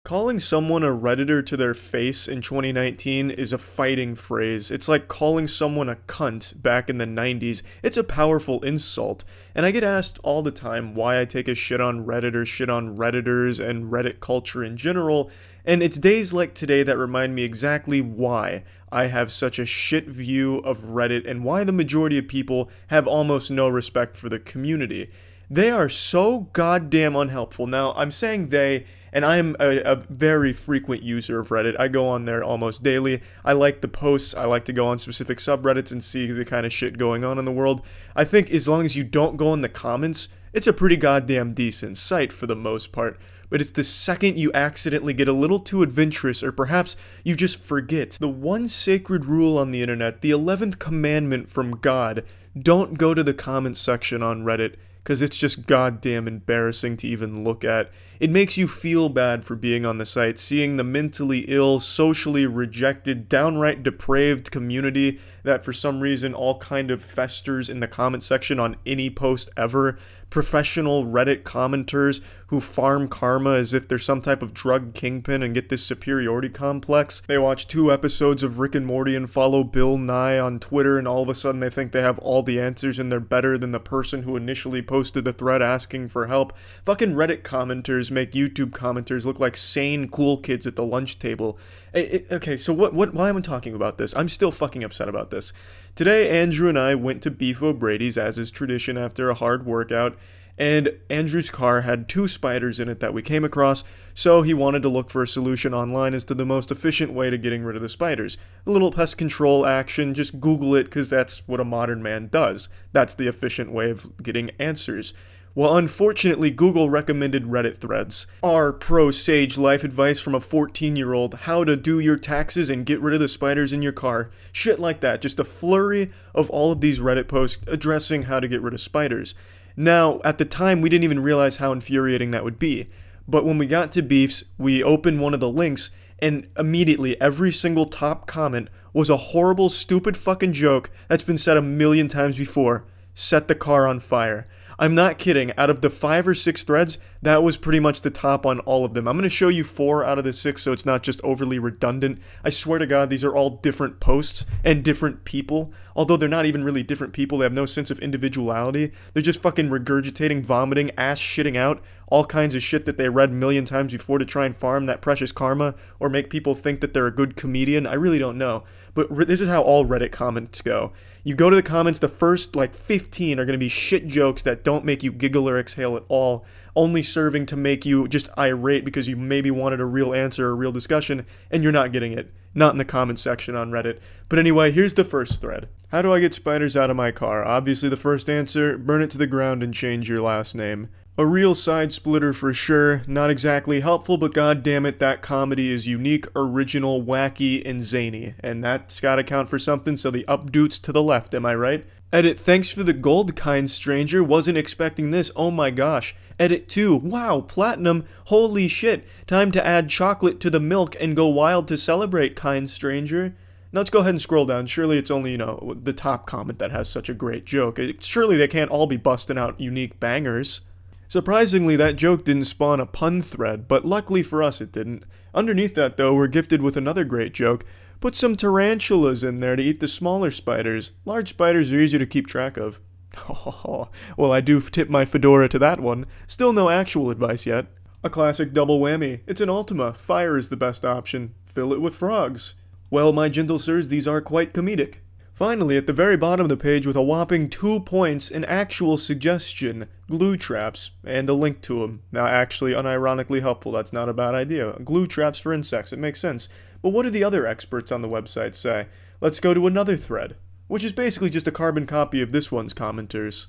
Calling someone a Redditor to their face in 2019 is a fighting phrase. It's like calling someone a cunt back in the 90s. It's a powerful insult. And I get asked all the time why I take a shit on Reddit or shit on Redditors and Reddit culture in general. And it's days like today that remind me exactly why I have such a shit view of Reddit and why the majority of people have almost no respect for the community. They are so goddamn unhelpful. Now, I'm saying they, and I'm a very frequent user of Reddit. I go on there almost daily. I like the posts. I like to go on specific subreddits and see the kind of shit going on in the world. I think as long as you don't go in the comments, it's a pretty goddamn decent site for the most part. But it's the second you accidentally get a little too adventurous, or perhaps you just forget the one sacred rule on the internet, the 11th commandment from God: don't go to the comments section on Reddit, because it's just goddamn embarrassing to even look at. It makes you feel bad for being on the site, seeing the mentally ill, socially rejected, downright depraved community that for some reason all kind of festers in the comment section on any post ever. Professional Reddit commenters who farm karma as if they're some type of drug kingpin and get this superiority complex. They watch 2 episodes of Rick and Morty and follow Bill Nye on Twitter, and all of a sudden they think they have all the answers and they're better than the person who initially posted the thread asking for help. Fucking Reddit commenters make YouTube commenters look like sane, cool kids at the lunch table. Okay, so why am I talking about this? I'm still fucking upset about this. Today, Andrew and I went to Beef O'Brady's, as is tradition after a hard workout, and Andrew's car had 2 spiders in it that we came across, so he wanted to look for a solution online as to the most efficient way to getting rid of the spiders. A little pest control action, just Google it, because that's what a modern man does. That's the efficient way of getting answers. Well, unfortunately, Google recommended Reddit threads. Our pro-sage life advice from a 14-year-old, how to do your taxes and get rid of the spiders in your car. Shit like that, just a flurry of all of these Reddit posts addressing how to get rid of spiders. Now, at the time, we didn't even realize how infuriating that would be. But when we got to Beef's, we opened one of the links, and immediately every single top comment was a horrible, stupid fucking joke that's been said a million times before. Set the car on fire. I'm not kidding. Out of the 5 or 6 threads, that was pretty much the top on all of them. I'm going to show you 4 out of the 6 so it's not just overly redundant. I swear to God, these are all different posts and different people. Although they're not even really different people. They have no sense of individuality. They're just fucking regurgitating, vomiting, ass shitting out all kinds of shit that they read a million times before to try and farm that precious karma or make people think that they're a good comedian. I really don't know. But this is how all Reddit comments go. You go to the comments, the first 15 are going to be shit jokes that don't make you giggle or exhale at all, only serving to make you just irate because you maybe wanted a real answer or a real discussion, and you're not getting it. Not in the comment section on Reddit. But anyway, here's the first thread. How do I get spiders out of my car? Obviously the first answer, burn it to the ground and change your last name. A real side splitter for sure, not exactly helpful, but goddammit, that comedy is unique, original, wacky, and zany. And that's gotta count for something, so the updoots to the left, am I right? Edit, thanks for the gold, kind stranger, wasn't expecting this, oh my gosh. Edit 2, wow, platinum, holy shit, time to add chocolate to the milk and go wild to celebrate, kind stranger. Now let's go ahead and scroll down. Surely it's only, the top comment that has such a great joke. Surely they can't all be busting out unique bangers. Surprisingly, that joke didn't spawn a pun thread, but luckily for us it didn't. Underneath that, though, we're gifted with another great joke. Put some tarantulas in there to eat the smaller spiders. Large spiders are easier to keep track of. Oh, well, I do tip my fedora to that one. Still no actual advice yet. A classic double whammy. It's an Ultima. Fire is the best option. Fill it with frogs. Well, my gentle sirs, these are quite comedic. Finally, at the very bottom of the page with a whopping 2 points, an actual suggestion, glue traps, and a link to them. Now, actually, unironically helpful, that's not a bad idea. Glue traps for insects, it makes sense. But what do the other experts on the website say? Let's go to another thread, which is basically just a carbon copy of this one's commenters.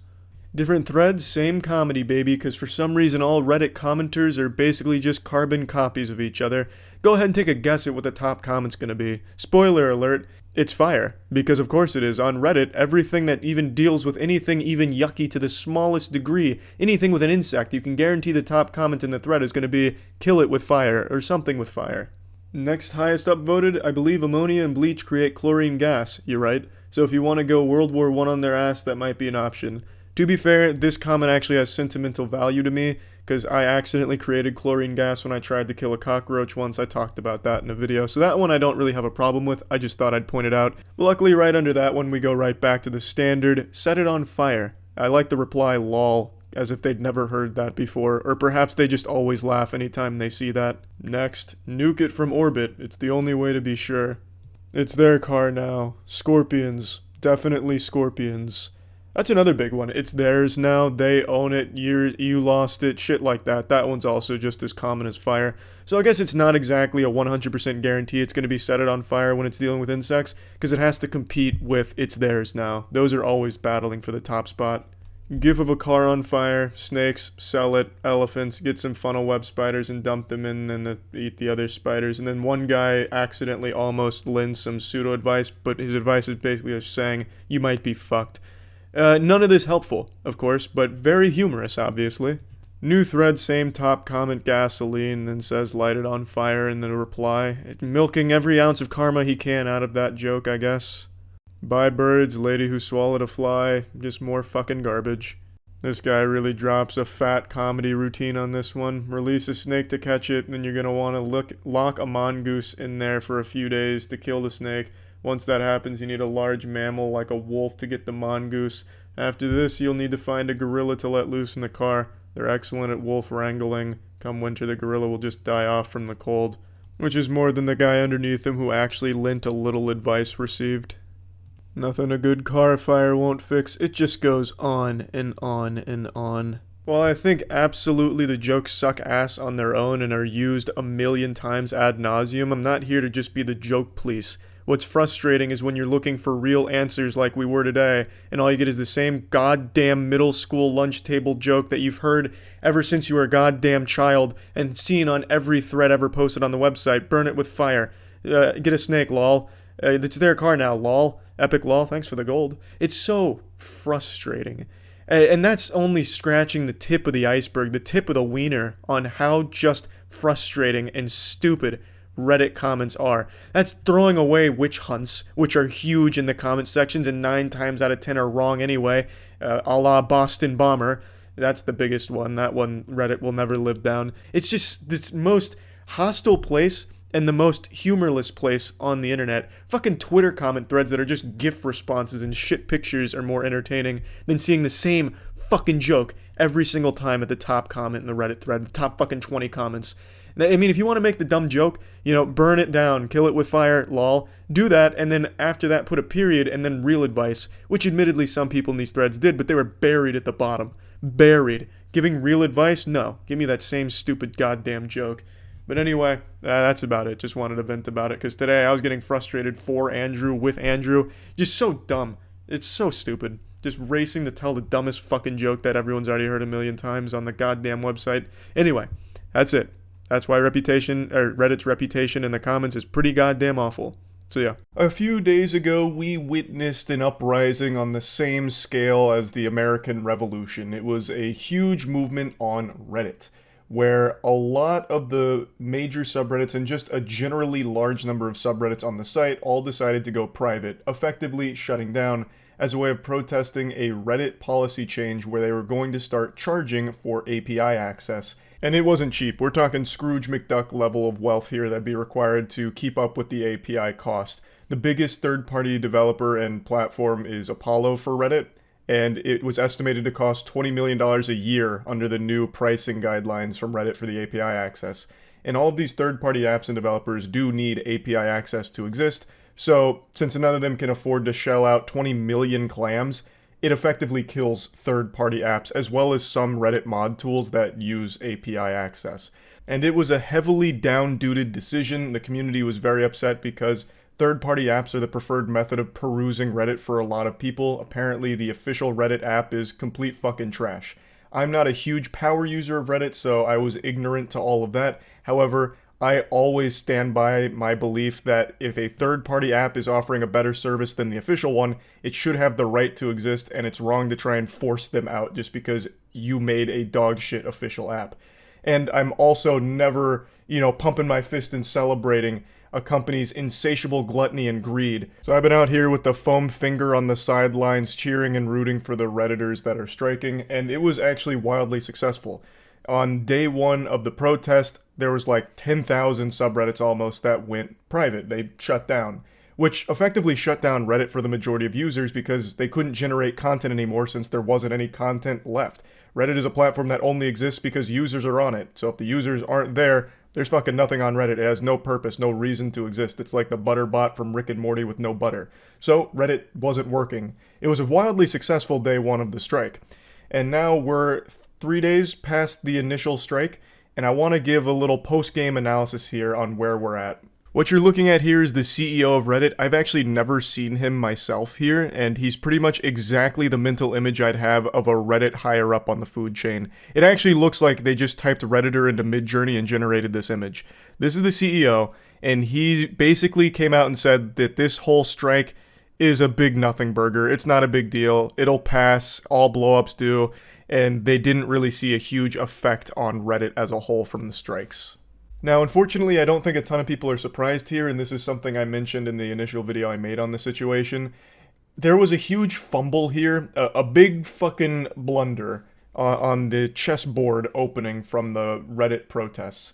Different threads, same comedy, baby, because for some reason all Reddit commenters are basically just carbon copies of each other. Go ahead and take a guess at what the top comment's gonna be. Spoiler alert. It's fire, because of course it is. On Reddit, everything that even deals with anything even yucky to the smallest degree, anything with an insect, you can guarantee the top comment in the thread is going to be, kill it with fire, or something with fire. Next highest upvoted, I believe ammonia and bleach create chlorine gas. You're right. So if you want to go World War I on their ass, that might be an option. To be fair, this comment actually has sentimental value to me, because I accidentally created chlorine gas when I tried to kill a cockroach once. I talked about that in a video, so that one I don't really have a problem with. I just thought I'd point it out. But luckily, right under that one, we go right back to the standard, set it on fire. I like the reply lol, as if they'd never heard that before, or perhaps they just always laugh anytime they see that. Next, nuke it from orbit. It's the only way to be sure. It's their car now. Scorpions. Definitely scorpions. That's another big one. It's theirs now. They own it. You lost it. Shit like that. That one's also just as common as fire. So I guess it's not exactly a 100% guarantee it's going to be set it on fire when it's dealing with insects, because it has to compete with it's theirs now. Those are always battling for the top spot. GIF of a car on fire, snakes, sell it, elephants, get some funnel web spiders and dump them in and then eat the other spiders. And then one guy accidentally almost lends some pseudo advice, but his advice is basically just saying, you might be fucked. None of this helpful, of course, but very humorous, obviously. New thread, same top comment, gasoline, and says light it on fire in the reply. Milking every ounce of karma he can out of that joke, I guess. Bye birds, lady who swallowed a fly, just more fucking garbage. This guy really drops a fat comedy routine on this one. Release a snake to catch it, then you're gonna want to lock a mongoose in there for a few days to kill the snake. Once that happens, you need a large mammal like a wolf to get the mongoose. After this, you'll need to find a gorilla to let loose in the car. They're excellent at wolf wrangling. Come winter, the gorilla will just die off from the cold. Which is more than the guy underneath him who actually lent a little advice received. Nothing a good car fire won't fix. It just goes on and on and on. While I think absolutely the jokes suck ass on their own and are used a million times ad nauseum, I'm not here to just be the joke police. What's frustrating is when you're looking for real answers like we were today, and all you get is the same goddamn middle school lunch table joke that you've heard ever since you were a goddamn child and seen on every thread ever posted on the website. Burn it with fire. Get a snake, lol. It's their car now, lol. Epic lol, thanks for the gold. It's so frustrating. And that's only scratching the tip of the iceberg, the tip of the wiener on how just frustrating and stupid Reddit comments are. That's throwing away witch hunts, which are huge in the comment sections and 9 times out of 10 are wrong anyway, a la Boston Bomber. That's the biggest one. That one Reddit will never live down. It's just this most hostile place and the most humorless place on the internet. Fucking Twitter comment threads that are just GIF responses and shit pictures are more entertaining than seeing the same fucking joke every single time at the top comment in the Reddit thread, the top fucking 20 comments. I mean, if you want to make the dumb joke, burn it down, kill it with fire, lol, do that, and then after that put a period and then real advice, which admittedly some people in these threads did, but they were buried at the bottom. Buried. Giving real advice? No. Give me that same stupid goddamn joke. But anyway, that's about it. Just wanted to vent about it, because today I was getting frustrated for Andrew, with Andrew. Just so dumb. It's so stupid. Just racing to tell the dumbest fucking joke that everyone's already heard a million times on the goddamn website. Anyway, that's it. That's why Reddit's reputation in the comments is pretty goddamn awful. So yeah. A few days ago, we witnessed an uprising on the same scale as the American Revolution. It was a huge movement on Reddit, where a lot of the major subreddits and just a generally large number of subreddits on the site all decided to go private, effectively shutting down as a way of protesting a Reddit policy change where they were going to start charging for API access. And it wasn't cheap. We're talking Scrooge McDuck level of wealth here that'd be required to keep up with the API cost. The biggest third-party developer and platform is Apollo for Reddit, and it was estimated to cost $20 million a year under the new pricing guidelines from Reddit for the API access. And all of these third-party apps and developers do need API access to exist, so since none of them can afford to shell out 20 million clams, it effectively kills third-party apps as well as some Reddit mod tools that use API access. And it was a heavily down-duded decision. The community was very upset because third-party apps are the preferred method of perusing Reddit for a lot of people. Apparently, the official Reddit app is complete fucking trash. I'm not a huge power user of Reddit, so I was ignorant to all of that. However, I always stand by my belief that if a third-party app is offering a better service than the official one, it should have the right to exist, and it's wrong to try and force them out just because you made a dog shit official app. And I'm also never, pumping my fist and celebrating a company's insatiable gluttony and greed. So I've been out here with the foam finger on the sidelines cheering and rooting for the Redditors that are striking, and it was actually wildly successful. On day one of the protest, there was like 10,000 subreddits almost that went private. They shut down, which effectively shut down Reddit for the majority of users because they couldn't generate content anymore since there wasn't any content left. Reddit is a platform that only exists because users are on it. So if the users aren't there, there's fucking nothing on Reddit. It has no purpose, no reason to exist. It's like the butter bot from Rick and Morty with no butter. So Reddit wasn't working. It was a wildly successful day one of the strike. And now we're 3 days past the initial strike, and I want to give a little post-game analysis here on where we're at. What you're looking at here is the CEO of Reddit. I've actually never seen him myself here, and he's pretty much exactly the mental image I'd have of a Reddit higher up on the food chain. It actually looks like they just typed Redditor into Midjourney and generated this image. This is the CEO, and he basically came out and said that this whole strike is a big nothing burger. It's not a big deal. It'll pass. All blowups do. And they didn't really see a huge effect on Reddit as a whole from the strikes. Now, unfortunately, I don't think a ton of people are surprised here, and this is something I mentioned in the initial video I made on the situation. There was a huge fumble here, a big fucking blunder on the chessboard opening from the Reddit protests.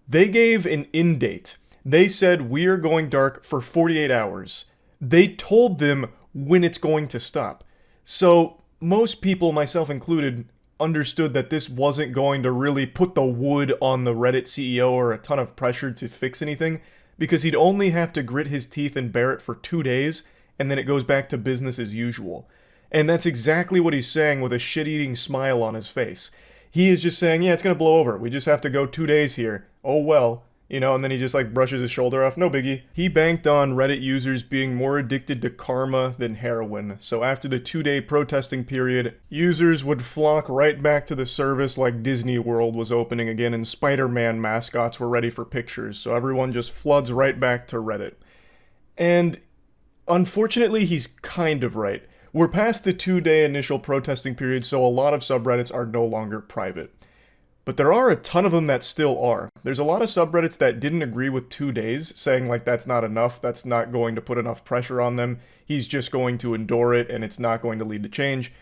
They gave an end date. They said, we are going dark for 48 hours. They told them when it's going to stop. So most people, myself included, understood that this wasn't going to really put the wood on the Reddit CEO or a ton of pressure to fix anything, because he'd only have to grit his teeth and bear it for 2 days, and then it goes back to business as usual. And that's exactly what he's saying with a shit-eating smile on his face. He is just saying, yeah, it's gonna blow over. We just have to go 2 days here. Oh well. You know, and then he just like brushes his shoulder off. No biggie. He banked on Reddit users being more addicted to karma than heroin. So after the 2-day protesting period, users would flock right back to the service like Disney World was opening again and Spider-Man mascots were ready for pictures. So everyone just floods right back to Reddit. And unfortunately, he's kind of right. We're past the 2-day initial protesting period, so a lot of subreddits are no longer private. But there are a ton of them that still are. There's a lot of subreddits that didn't agree with 2 days, saying like that's not enough, that's not going to put enough pressure on them, he's just going to endure it and it's not going to lead to change,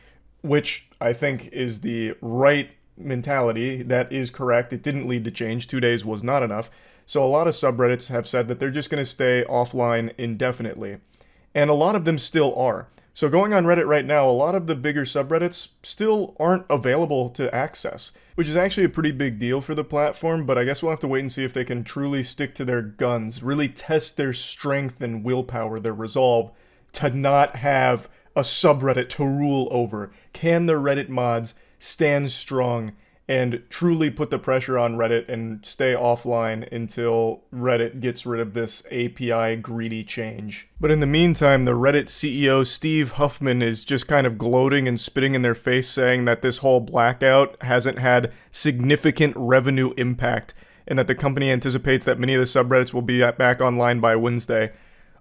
which I think is the right mentality. That is correct. It didn't lead to change. 2 days was not enough. So a lot of subreddits have said that they're just going to stay offline indefinitely. And a lot of them still are. So going on Reddit right now, a lot of the bigger subreddits still aren't available to access, which is actually a pretty big deal for the platform, but I guess we'll have to wait and see if they can truly stick to their guns, really test their strength and willpower, their resolve to not have a subreddit to rule over. Can the Reddit mods stand strong and truly put the pressure on Reddit and stay offline until Reddit gets rid of this API greedy change? But in the meantime, the Reddit CEO Steve Huffman is just kind of gloating and spitting in their face, saying that this whole blackout hasn't had significant revenue impact and that the company anticipates that many of the subreddits will be back online by Wednesday.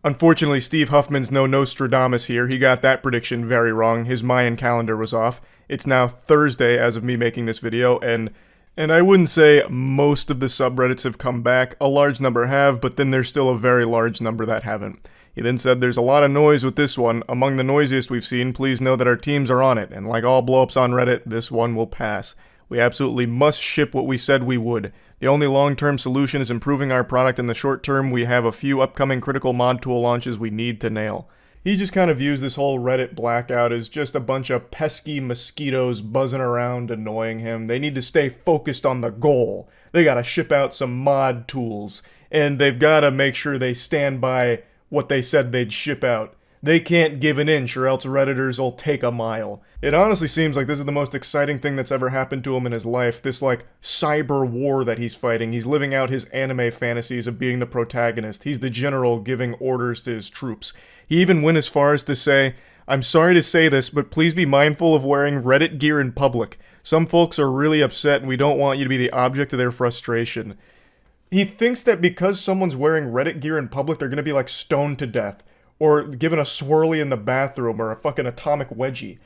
Unfortunately, Steve Huffman's no Nostradamus here. He got that prediction very wrong. His Mayan calendar was off. It's now Thursday as of me making this video, and I wouldn't say most of the subreddits have come back. A large number have, but then there's still a very large number that haven't. He then said, there's a lot of noise with this one. Among the noisiest we've seen, please know that our teams are on it, and like all blowups on Reddit, this one will pass. We absolutely must ship what we said we would. The only long-term solution is improving our product. In the short term, we have a few upcoming critical mod tool launches we need to nail. He just kind of views this whole Reddit blackout as just a bunch of pesky mosquitoes buzzing around annoying him. They need to stay focused on the goal. They gotta ship out some mod tools, and they've gotta make sure they stand by what they said they'd ship out. They can't give an inch or else Redditors will take a mile. It honestly seems like this is the most exciting thing that's ever happened to him in his life, this like cyber war that he's fighting. He's living out his anime fantasies of being the protagonist. He's the general giving orders to his troops. He even went as far as to say, I'm sorry to say this, but please be mindful of wearing Reddit gear in public. Some folks are really upset and we don't want you to be the object of their frustration. He thinks that because someone's wearing Reddit gear in public, they're gonna be like stoned to death, or given a swirly in the bathroom, or a fucking atomic wedgie.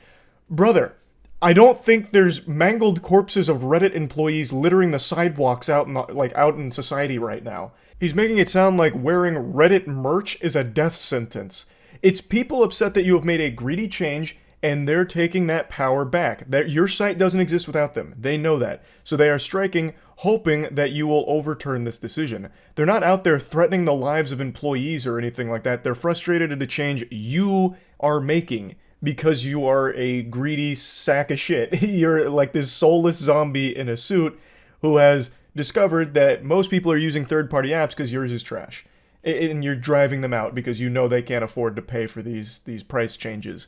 Brother, I don't think there's mangled corpses of Reddit employees littering the sidewalks out in society right now. He's making it sound like wearing Reddit merch is a death sentence. It's people upset that you have made a greedy change and they're taking that power back. Your site doesn't exist without them. They know that. So they are striking, hoping that you will overturn this decision. They're not out there threatening the lives of employees or anything like that. They're frustrated at a change you are making because you are a greedy sack of shit. You're like this soulless zombie in a suit who has discovered that most people are using third-party apps because yours is trash. And you're driving them out because you know they can't afford to pay for these price changes.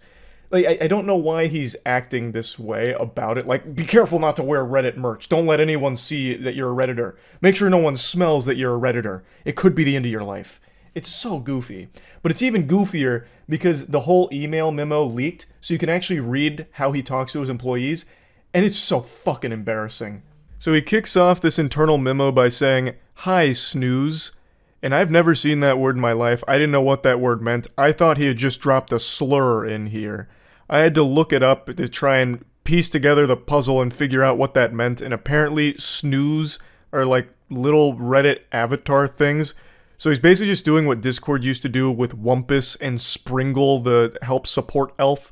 Like, I don't know why he's acting this way about it. Like, be careful not to wear Reddit merch. Don't let anyone see that you're a Redditor. Make sure no one smells that you're a Redditor. It could be the end of your life. It's so goofy. But it's even goofier because the whole email memo leaked, so you can actually read how he talks to his employees, and it's so fucking embarrassing. So he kicks off this internal memo by saying, "Hi, snooze." And I've never seen that word in my life. I didn't know what that word meant. I thought he had just dropped a slur in here. I had to look it up to try and piece together the puzzle and figure out what that meant. And apparently snooze are like little Reddit avatar things. So he's basically just doing what Discord used to do with Wumpus and Springle, the help support elf.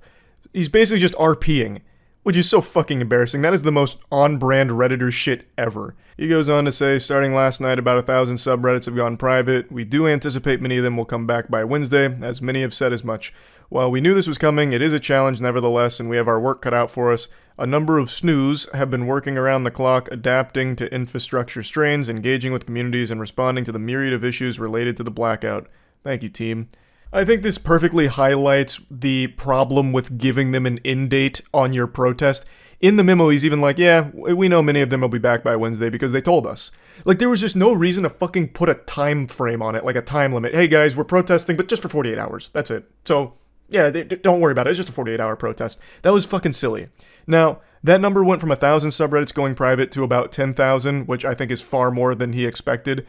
He's basically just RPing, which is so fucking embarrassing. That is the most on-brand Redditor shit ever. He goes on to say, starting last night, about 1,000 subreddits have gone private. We do anticipate many of them will come back by Wednesday, as many have said as much. While we knew this was coming, it is a challenge nevertheless, and we have our work cut out for us. A number of snooze have been working around the clock, adapting to infrastructure strains, engaging with communities, and responding to the myriad of issues related to the blackout. Thank you, team. I think this perfectly highlights the problem with giving them an end date on your protest. In the memo, he's even like, yeah, we know many of them will be back by Wednesday because they told us. Like, there was just no reason to fucking put a time frame on it, like a time limit. Hey guys, we're protesting, but just for 48 hours. That's it. So, yeah, don't worry about it. It's just a 48-hour protest. That was fucking silly. Now, that number went from 1,000 subreddits going private to about 10,000, which I think is far more than he expected.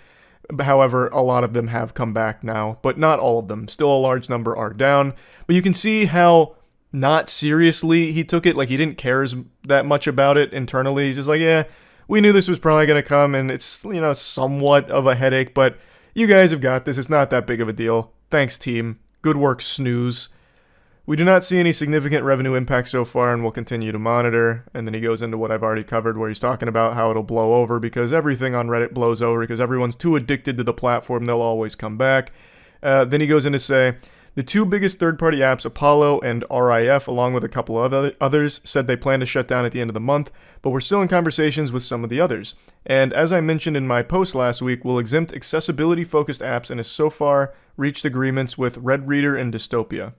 However, a lot of them have come back now, but not all of them. Still a large number are down. But you can see how not seriously he took it. Like, he didn't care that much about it internally. He's just like, yeah, we knew this was probably going to come, and it's, you know, somewhat of a headache, but you guys have got this. It's not that big of a deal. Thanks, team. Good work, snooze. We do not see any significant revenue impact so far, and we'll continue to monitor. And then he goes into what I've already covered, where he's talking about how it'll blow over because everything on Reddit blows over because everyone's too addicted to the platform. They'll always come back. Then he goes in to say, the two biggest third-party apps, Apollo and RIF, along with a couple of others, said they plan to shut down at the end of the month, but we're still in conversations with some of the others. And as I mentioned in my post last week, we'll exempt accessibility-focused apps and has so far reached agreements with RedReader and Dystopia.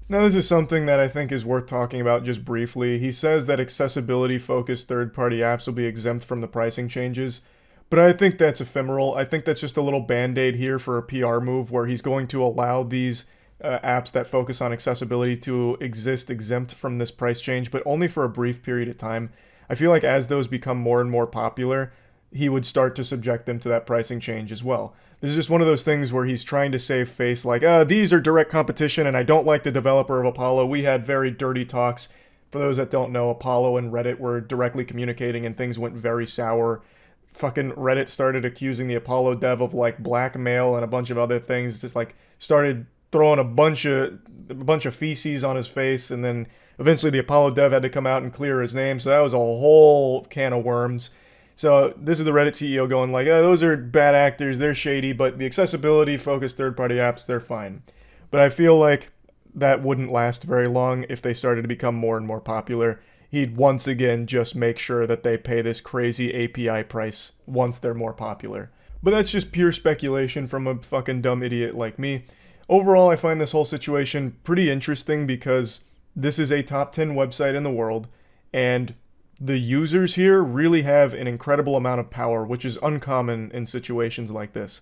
Now, this is something that I think is worth talking about just briefly. He says that accessibility-focused third-party apps will be exempt from the pricing changes, but I think that's ephemeral. I think that's just a little band-aid here for a PR move where he's going to allow these apps that focus on accessibility to exist exempt from this price change, but only for a brief period of time. I feel like as those become more and more popular, he would start to subject them to that pricing change as well. This is just one of those things where he's trying to save face, like, these are direct competition and I don't like the developer of Apollo. We had very dirty talks. For those that don't know, Apollo and Reddit were directly communicating and things went very sour. Fucking Reddit started accusing the Apollo dev of, like, blackmail and a bunch of other things. Just, like, started throwing a bunch of feces on his face, and then eventually the Apollo dev had to come out and clear his name, so that was a whole can of worms. So this is the Reddit CEO going like, those are bad actors, they're shady, but the accessibility-focused third-party apps, they're fine. But I feel like that wouldn't last very long if they started to become more and more popular. He'd once again just make sure that they pay this crazy API price once they're more popular. But that's just pure speculation from a fucking dumb idiot like me. Overall, I find this whole situation pretty interesting because this is a top 10 website in the world, and the users here really have an incredible amount of power, which is uncommon in situations like this.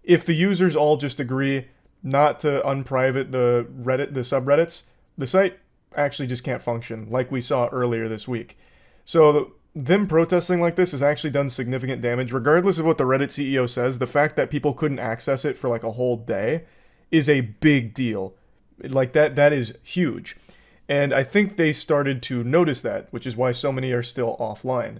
If the users all just agree not to unprivate the subreddits, the site actually just can't function, like we saw earlier this week. So them protesting like this has actually done significant damage. Regardless of what the Reddit CEO says, the fact that people couldn't access it for like a whole day is a big deal. Like that is huge. And I think they started to notice that, which is why so many are still offline.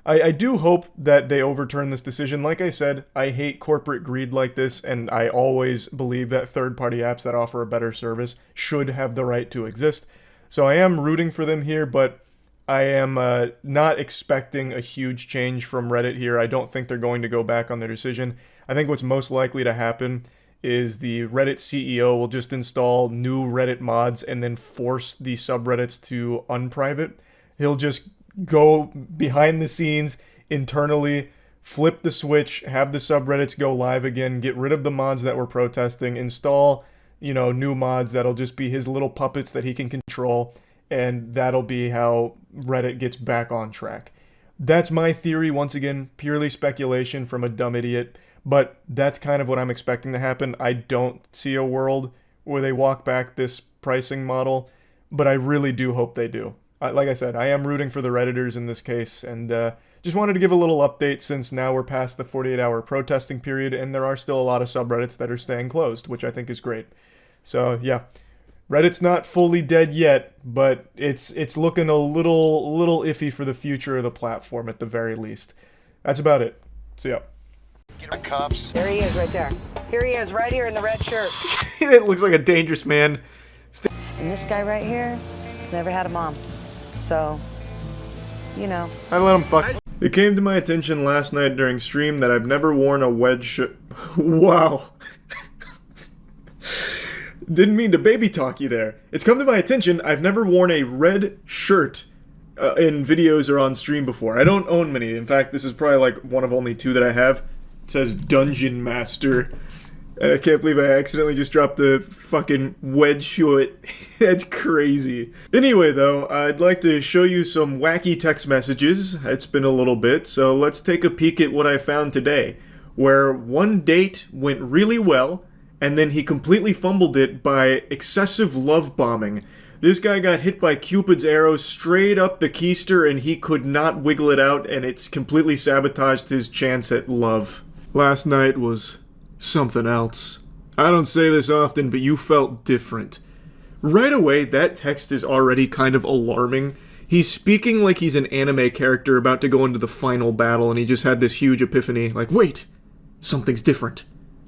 I do hope that they overturn this decision. Like I said, I hate corporate greed like this, and I always believe that third-party apps that offer a better service should have the right to exist. So I am rooting for them here, but I am not expecting a huge change from Reddit here. I don't think they're going to go back on their decision. I think what's most likely to happen is the Reddit CEO will just install new Reddit mods and then force the subreddits to unprivate. He'll just go behind the scenes internally, flip the switch, have the subreddits go live again, get rid of the mods that were protesting, install, new mods that'll just be his little puppets that he can control, and that'll be how Reddit gets back on track. That's my theory, once again, purely speculation from a dumb idiot, but that's kind of what I'm expecting to happen. I don't see a world where they walk back this pricing model, but I really do hope they do. Like I said, I am rooting for the Redditors in this case, and just wanted to give a little update since now we're past the 48-hour protesting period, and there are still a lot of subreddits that are staying closed, which I think is great. So, yeah. Reddit's not fully dead yet, but it's looking a little iffy for the future of the platform at the very least. That's about it. See ya. Get my cuffs. There he is right there. Here he is right here in the red shirt. It looks like a dangerous man. And this guy right here has never had a mom. So, I let him fuck. It came to my attention last night during stream that I've never worn a wedge shirt. Wow. Didn't mean to baby talk you there. It's come to my attention I've never worn a red shirt in videos or on stream before. I don't own many. In fact, this is probably like one of only two that I have. It says Dungeon Master. And I can't believe I accidentally just dropped a fucking wedge shirt. That's crazy. Anyway, though, I'd like to show you some wacky text messages. It's been a little bit, so let's take a peek at what I found today. Where one date went really well, and then he completely fumbled it by excessive love bombing. This guy got hit by Cupid's arrow straight up the keister, and he could not wiggle it out, and it's completely sabotaged his chance at love. Last night was something else. I don't say this often, but you felt different. Right away, that text is already kind of alarming. He's speaking like he's an anime character about to go into the final battle, and he just had this huge epiphany, like, wait, something's different.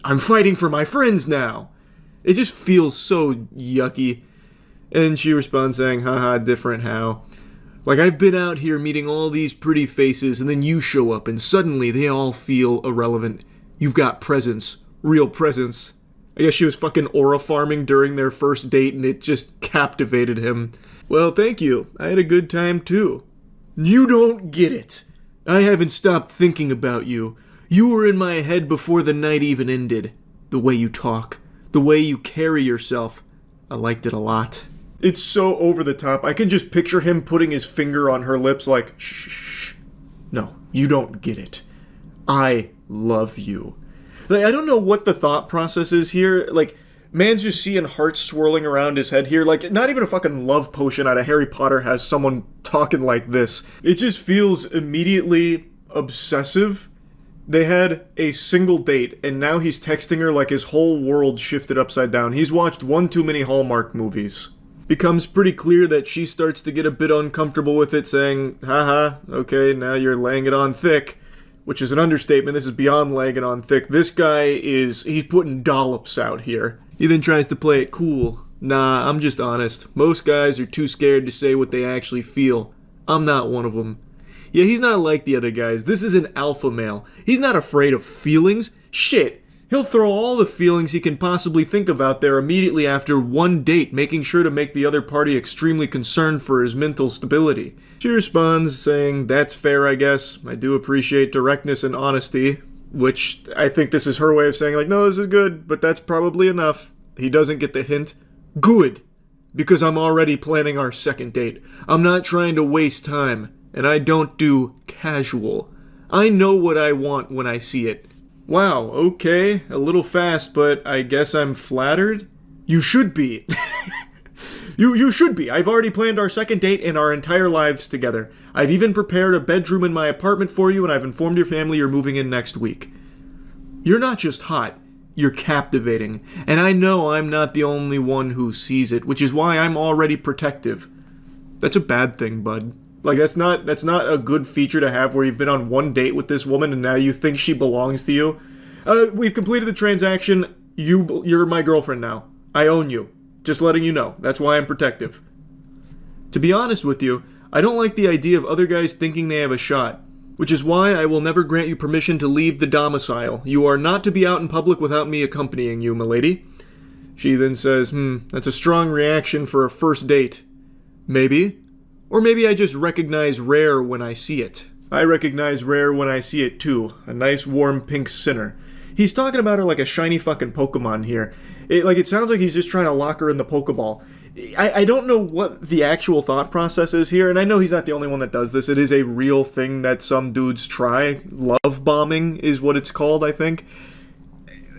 I'm fighting for my friends now. It just feels so yucky. And she responds saying, haha, different how? Like, I've been out here meeting all these pretty faces, and then you show up, and suddenly they all feel irrelevant. You've got presence. Real presence. I guess she was fucking aura farming during their first date, and it just captivated him. Well, thank you. I had a good time, too. You don't get it. I haven't stopped thinking about you. You were in my head before the night even ended. The way you talk. The way you carry yourself. I liked it a lot. It's so over the top. I can just picture him putting his finger on her lips like, shh. No, you don't get it. I love you. Like, I don't know what the thought process is here. Like, man's just seeing hearts swirling around his head here. Like, not even a fucking love potion out of Harry Potter has someone talking like this. It just feels immediately obsessive. They had a single date, and now he's texting her like his whole world shifted upside down. He's watched one too many Hallmark movies. Becomes pretty clear that she starts to get a bit uncomfortable with it, saying, haha, okay, now you're laying it on thick. Which is an understatement. This is beyond laying it on thick. This guy he's putting dollops out here. He then tries to play it cool. Nah, I'm just honest. Most guys are too scared to say what they actually feel. I'm not one of them. Yeah, he's not like the other guys. This is an alpha male. He's not afraid of feelings. Shit. He'll throw all the feelings he can possibly think of out there immediately after one date, making sure to make the other party extremely concerned for his mental stability. She responds, saying, that's fair, I guess. I do appreciate directness and honesty. Which, I think this is her way of saying, like, no, this is good, but that's probably enough. He doesn't get the hint. Good. Because I'm already planning our second date. I'm not trying to waste time. And I don't do casual. I know what I want when I see it. Wow, okay, a little fast, but I guess I'm flattered? You should be. You should be. I've already planned our second date and our entire lives together. I've even prepared a bedroom in my apartment for you, and I've informed your family you're moving in next week. You're not just hot, you're captivating. And I know I'm not the only one who sees it, which is why I'm already protective. That's a bad thing, bud. Like, that's not a good feature to have where you've been on one date with this woman and now you think she belongs to you. We've completed the transaction. You're my girlfriend now. I own you. Just letting you know. That's why I'm protective. To be honest with you, I don't like the idea of other guys thinking they have a shot, which is why I will never grant you permission to leave the domicile. You are not to be out in public without me accompanying you, milady. She then says, that's a strong reaction for a first date. Maybe. Or maybe I just recognize rare when I see it. I recognize rare when I see it too. A nice warm pink sinner. He's talking about her like a shiny fucking Pokemon here. It sounds like he's just trying to lock her in the Pokeball. I don't know what the actual thought process is here, and I know he's not the only one that does this. It is a real thing that some dudes try. Love bombing is what it's called, I think.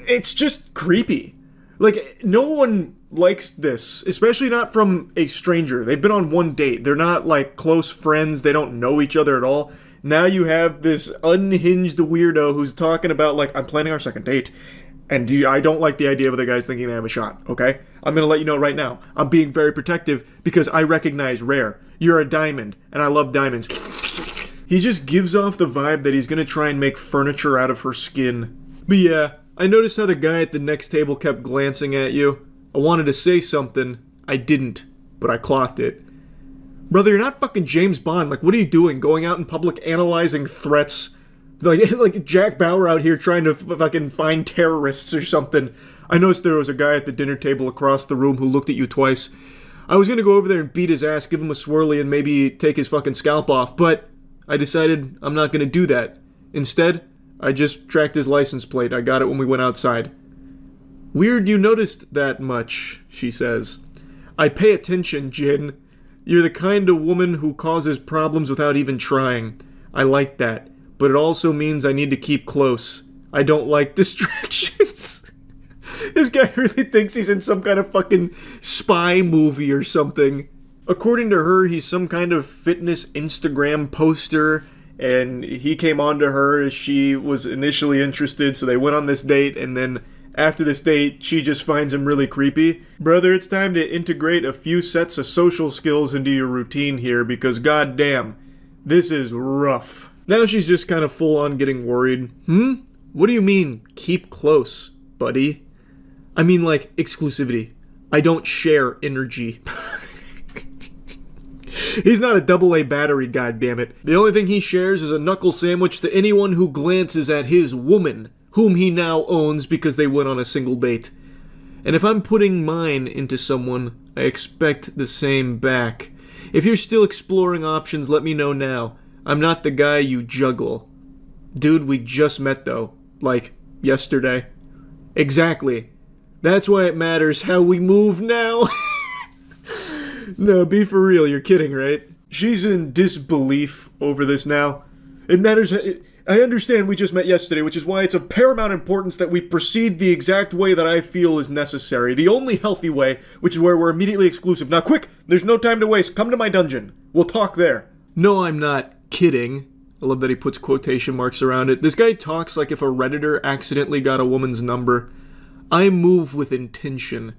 It's just creepy. Like, no one likes this, especially not from a stranger. They've been on one date. They're not, like, close friends. They don't know each other at all. Now you have this unhinged weirdo who's talking about, like, I'm planning our second date. And I don't like the idea of other guys thinking they have a shot, okay? I'm gonna let you know right now. I'm being very protective because I recognize rare. You're a diamond, and I love diamonds. He just gives off the vibe that he's gonna try and make furniture out of her skin. But yeah, I noticed how the guy at the next table kept glancing at you. I wanted to say something. I didn't, but I clocked it. Brother, you're not fucking James Bond. Like, what are you doing? Going out in public analyzing threats? Like Jack Bauer out here trying to fucking find terrorists or something. I noticed there was a guy at the dinner table across the room who looked at you twice. I was gonna go over there and beat his ass, give him a swirly, and maybe take his fucking scalp off, but I decided I'm not gonna do that. Instead, I just tracked his license plate. I got it when we went outside. Weird you noticed that much, she says. I pay attention, Jin. You're the kind of woman who causes problems without even trying. I like that. But it also means I need to keep close. I don't like distractions. This guy really thinks he's in some kind of fucking spy movie or something. According to her, he's some kind of fitness Instagram poster, and he came on to her as she was initially interested, so they went on this date, and then after this date, she just finds him really creepy. Brother, it's time to integrate a few sets of social skills into your routine here, because goddamn, this is rough. Now she's just kind of full on getting worried. What do you mean, keep close, buddy? I mean, like, exclusivity. I don't share energy. He's not a AA battery, goddammit. The only thing he shares is a knuckle sandwich to anyone who glances at his woman, whom he now owns because they went on a single date. And if I'm putting mine into someone, I expect the same back. If you're still exploring options, let me know now. I'm not the guy you juggle. Dude, we just met though. Like, yesterday. Exactly. That's why it matters how we move now. No, be for real, you're kidding, right? She's in disbelief over this now. It matters. I understand we just met yesterday, which is why it's of paramount importance that we proceed the exact way that I feel is necessary. The only healthy way, which is where we're immediately exclusive. Now quick, there's no time to waste. Come to my dungeon. We'll talk there. No, I'm not kidding. I love that he puts quotation marks around it. This guy talks like if a Redditor accidentally got a woman's number. I move with intention.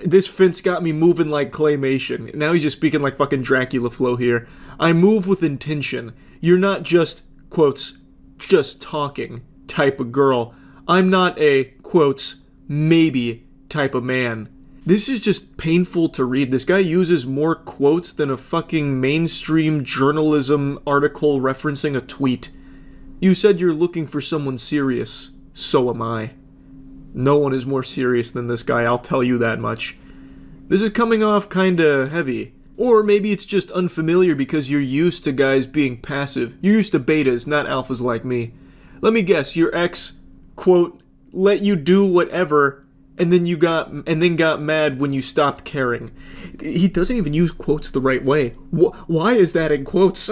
This fence got me moving like claymation. Now he's just speaking like fucking Dracula flow here. I move with intention. You're not just, quotes, just talking type of girl. I'm not a, quotes, maybe type of man. This is just painful to read. This guy uses more quotes than a fucking mainstream journalism article referencing a tweet. You said you're looking for someone serious. So am I. No one is more serious than this guy, I'll tell you that much. This is coming off kinda heavy. Or maybe it's just unfamiliar because you're used to guys being passive. You're used to betas, not alphas like me. Let me guess, your ex, quote, let you do whatever, and then got mad when you stopped caring. He doesn't even use quotes the right way. Why is that in quotes?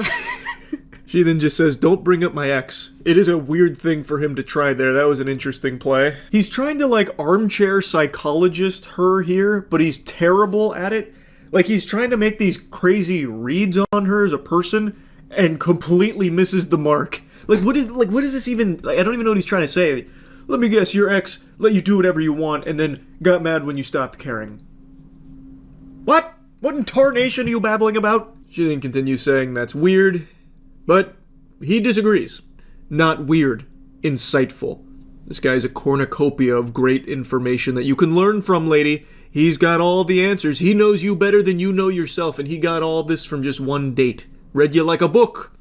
She then just says, don't bring up my ex. It is a weird thing for him to try there. That was an interesting play. He's trying to, like, armchair psychologist her here, but he's terrible at it. Like, he's trying to make these crazy reads on her as a person and completely misses the mark. Like, what is this even... Like, I don't even know what he's trying to say. Let me guess, your ex let you do whatever you want and then got mad when you stopped caring. What? What in tarnation are you babbling about? She then continues saying that's weird, but he disagrees. Not weird. Insightful. This guy's a cornucopia of great information that you can learn from, lady. he's got all the answers. He knows you better than you know yourself, and he got all this from just one date. Read you like a book.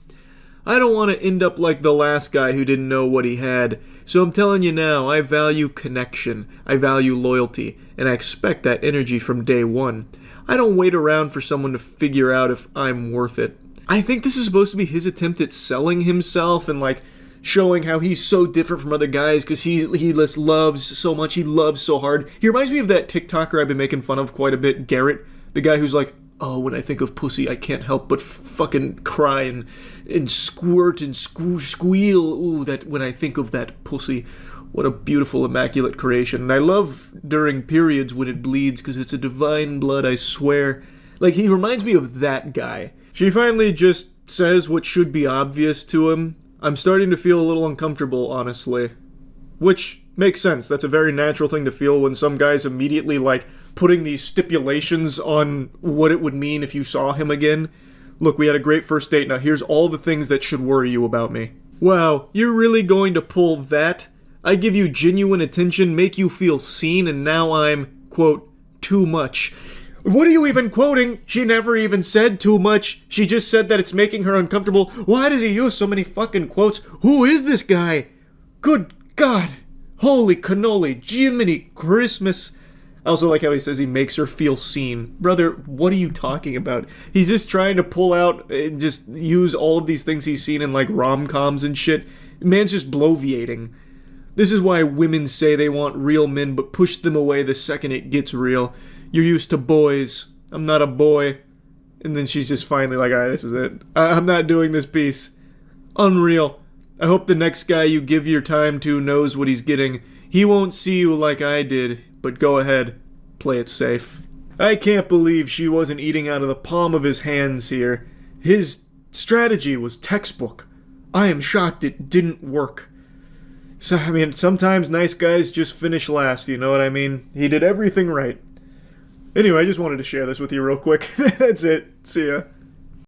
I don't want to end up like the last guy who didn't know what he had. So I'm telling you now, I value connection, I value loyalty, and I expect that energy from day one. I don't wait around for someone to figure out if I'm worth it. I think this is supposed to be his attempt at selling himself and like showing how he's so different from other guys because he just loves so much, he loves so hard. He reminds me of that TikToker I've been making fun of quite a bit, Garrett, the guy who's like, oh, when I think of pussy, I can't help but fucking cry and squirt and squeal. Ooh, that when I think of that pussy. What a beautiful, immaculate creation. And I love during periods when it bleeds, because it's a divine blood, I swear. Like, he reminds me of that guy. She finally just says what should be obvious to him. I'm starting to feel a little uncomfortable, honestly. Which makes sense. That's a very natural thing to feel when some guy's immediately, like, putting these stipulations on what it would mean if you saw him again. Look, we had a great first date. Now here's all the things that should worry you about me. Wow, you're really going to pull that? I give you genuine attention, make you feel seen, and now I'm, quote, too much. What are you even quoting? She never even said too much. She just said that it's making her uncomfortable. Why does he use so many fucking quotes? Who is this guy? Good God. Holy cannoli. Jiminy Christmas. I also like how he says he makes her feel seen. Brother, what are you talking about? He's just trying to pull out and just use all of these things he's seen in like rom-coms and shit. Man's just bloviating. This is why women say they want real men but push them away the second it gets real. You're used to boys. I'm not a boy. And then she's just finally like, alright, this is it. I'm not doing this piece. Unreal. I hope the next guy you give your time to knows what he's getting. He won't see you like I did, but go ahead. Play it safe. I can't believe she wasn't eating out of the palm of his hands here. His strategy was textbook. I am shocked it didn't work. So, I mean, sometimes nice guys just finish last, you know what I mean? He did everything right. Anyway, I just wanted to share this with you real quick. That's it. See ya.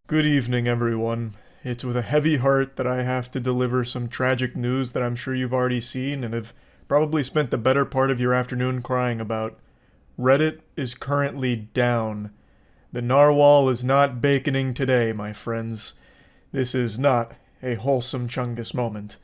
Good evening, everyone. It's with a heavy heart that I have to deliver some tragic news that I'm sure you've already seen and have probably spent the better part of your afternoon crying about. Reddit is currently down. The narwhal is not baconing today, my friends. This is not a wholesome Chungus moment.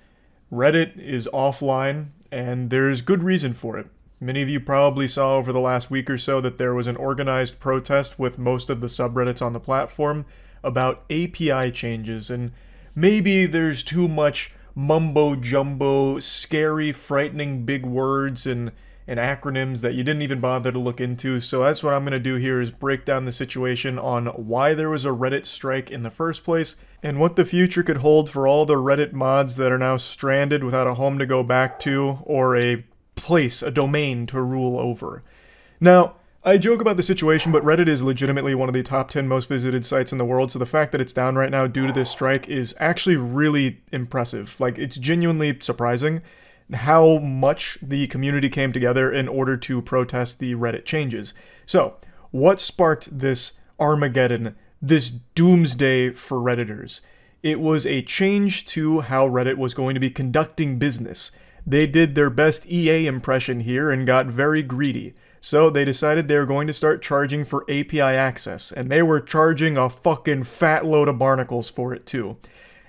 Reddit is offline, and there's good reason for it. Many of you probably saw over the last week or so that there was an organized protest with most of the subreddits on the platform about API changes, and maybe there's too much mumbo-jumbo, scary, frightening big words and acronyms that you didn't even bother to look into, so that's what I'm going to do here is break down the situation on why there was a Reddit strike in the first place, and what the future could hold for all the Reddit mods that are now stranded without a home to go back to, or a place, a domain to rule over. Now, I joke about the situation, but Reddit is legitimately one of the top 10 most visited sites in the world, so the fact that it's down right now due to this strike is actually really impressive. Like, it's genuinely surprising how much the community came together in order to protest the Reddit changes. So, what sparked this Armageddon, this doomsday for Redditors? It was a change to how Reddit was going to be conducting business. They did their best EA impression here and got very greedy. So they decided they were going to start charging for API access, and they were charging a fucking fat load of barnacles for it too.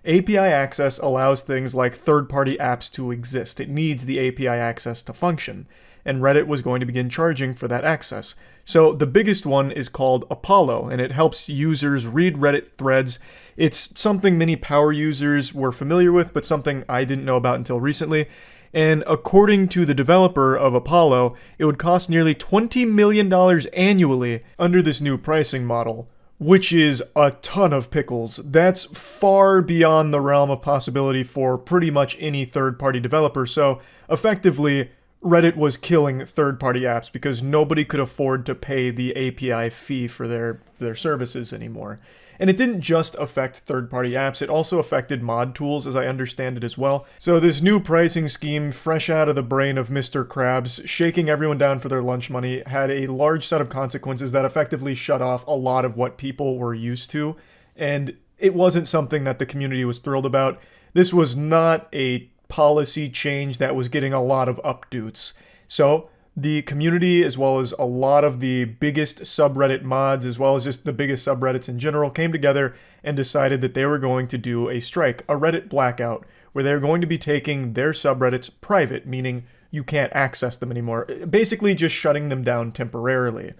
API access allows things like third-party apps to exist. It needs the API access to function, and Reddit was going to begin charging for that access. So the biggest one is called Apollo, and it helps users read Reddit threads. It's something many power users were familiar with, but something I didn't know about until recently. And according to the developer of Apollo, it would cost nearly $20 million annually under this new pricing model, which is a ton of pickles. That's far beyond the realm of possibility for pretty much any third-party developer. So effectively, Reddit was killing third-party apps because nobody could afford to pay the API fee for their services anymore. And it didn't just affect third-party apps, it also affected mod tools, as I understand it as well. So this new pricing scheme, fresh out of the brain of Mr. Krabs, shaking everyone down for their lunch money, had a large set of consequences that effectively shut off a lot of what people were used to. And it wasn't something that the community was thrilled about. This was not a policy change that was getting a lot of updates. So the community, as well as a lot of the biggest subreddit mods, as well as just the biggest subreddits in general, came together and decided that they were going to do a strike, a Reddit blackout, where they're going to be taking their subreddits private, meaning you can't access them anymore, basically just shutting them down temporarily.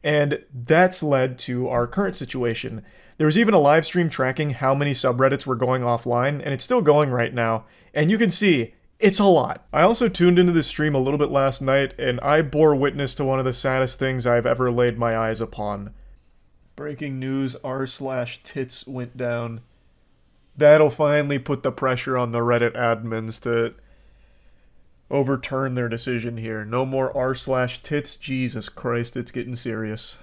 And that's led to our current situation. There was even a live stream tracking how many subreddits were going offline, and it's still going right now, and you can see it's a lot. I also tuned into the stream a little bit last night, and I bore witness to one of the saddest things I've ever laid my eyes upon. Breaking news, r/tits went down. That'll finally put the pressure on the Reddit admins to overturn their decision here. No more r/tits. Jesus Christ, it's getting serious.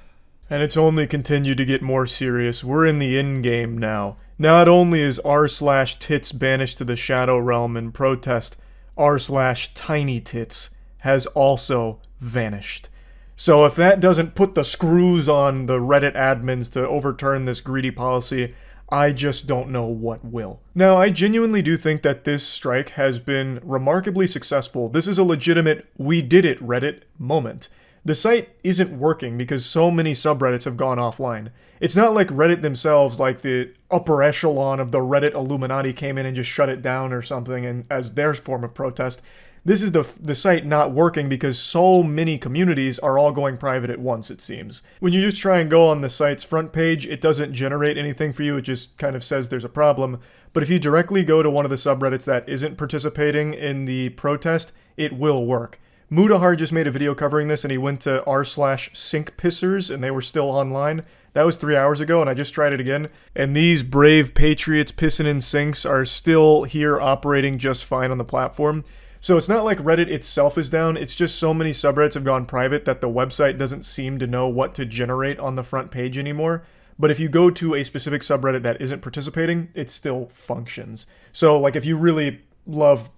And it's only continued to get more serious. We're in the end game now. Not only is r/tits banished to the Shadow Realm in protest, r/tinytits has also vanished. So if that doesn't put the screws on the Reddit admins to overturn this greedy policy, I just don't know what will. Now, I genuinely do think that this strike has been remarkably successful. This is a legitimate "we did it, Reddit" moment. The site isn't working because so many subreddits have gone offline. It's not like Reddit themselves, like the upper echelon of the Reddit Illuminati, came in and just shut it down or something and as their form of protest. This is the site not working because so many communities are all going private at once, it seems. When you just try and go on the site's front page, it doesn't generate anything for you, it just kind of says there's a problem. But if you directly go to one of the subreddits that isn't participating in the protest, it will work. Mudahar just made a video covering this, and he went to r/sinkpissers, and they were still online. That was 3 hours ago, and I just tried it again. And these brave patriots pissing in sinks are still here operating just fine on the platform. So it's not like Reddit itself is down, it's just so many subreddits have gone private that the website doesn't seem to know what to generate on the front page anymore. But if you go to a specific subreddit that isn't participating, it still functions. So, like, if you really love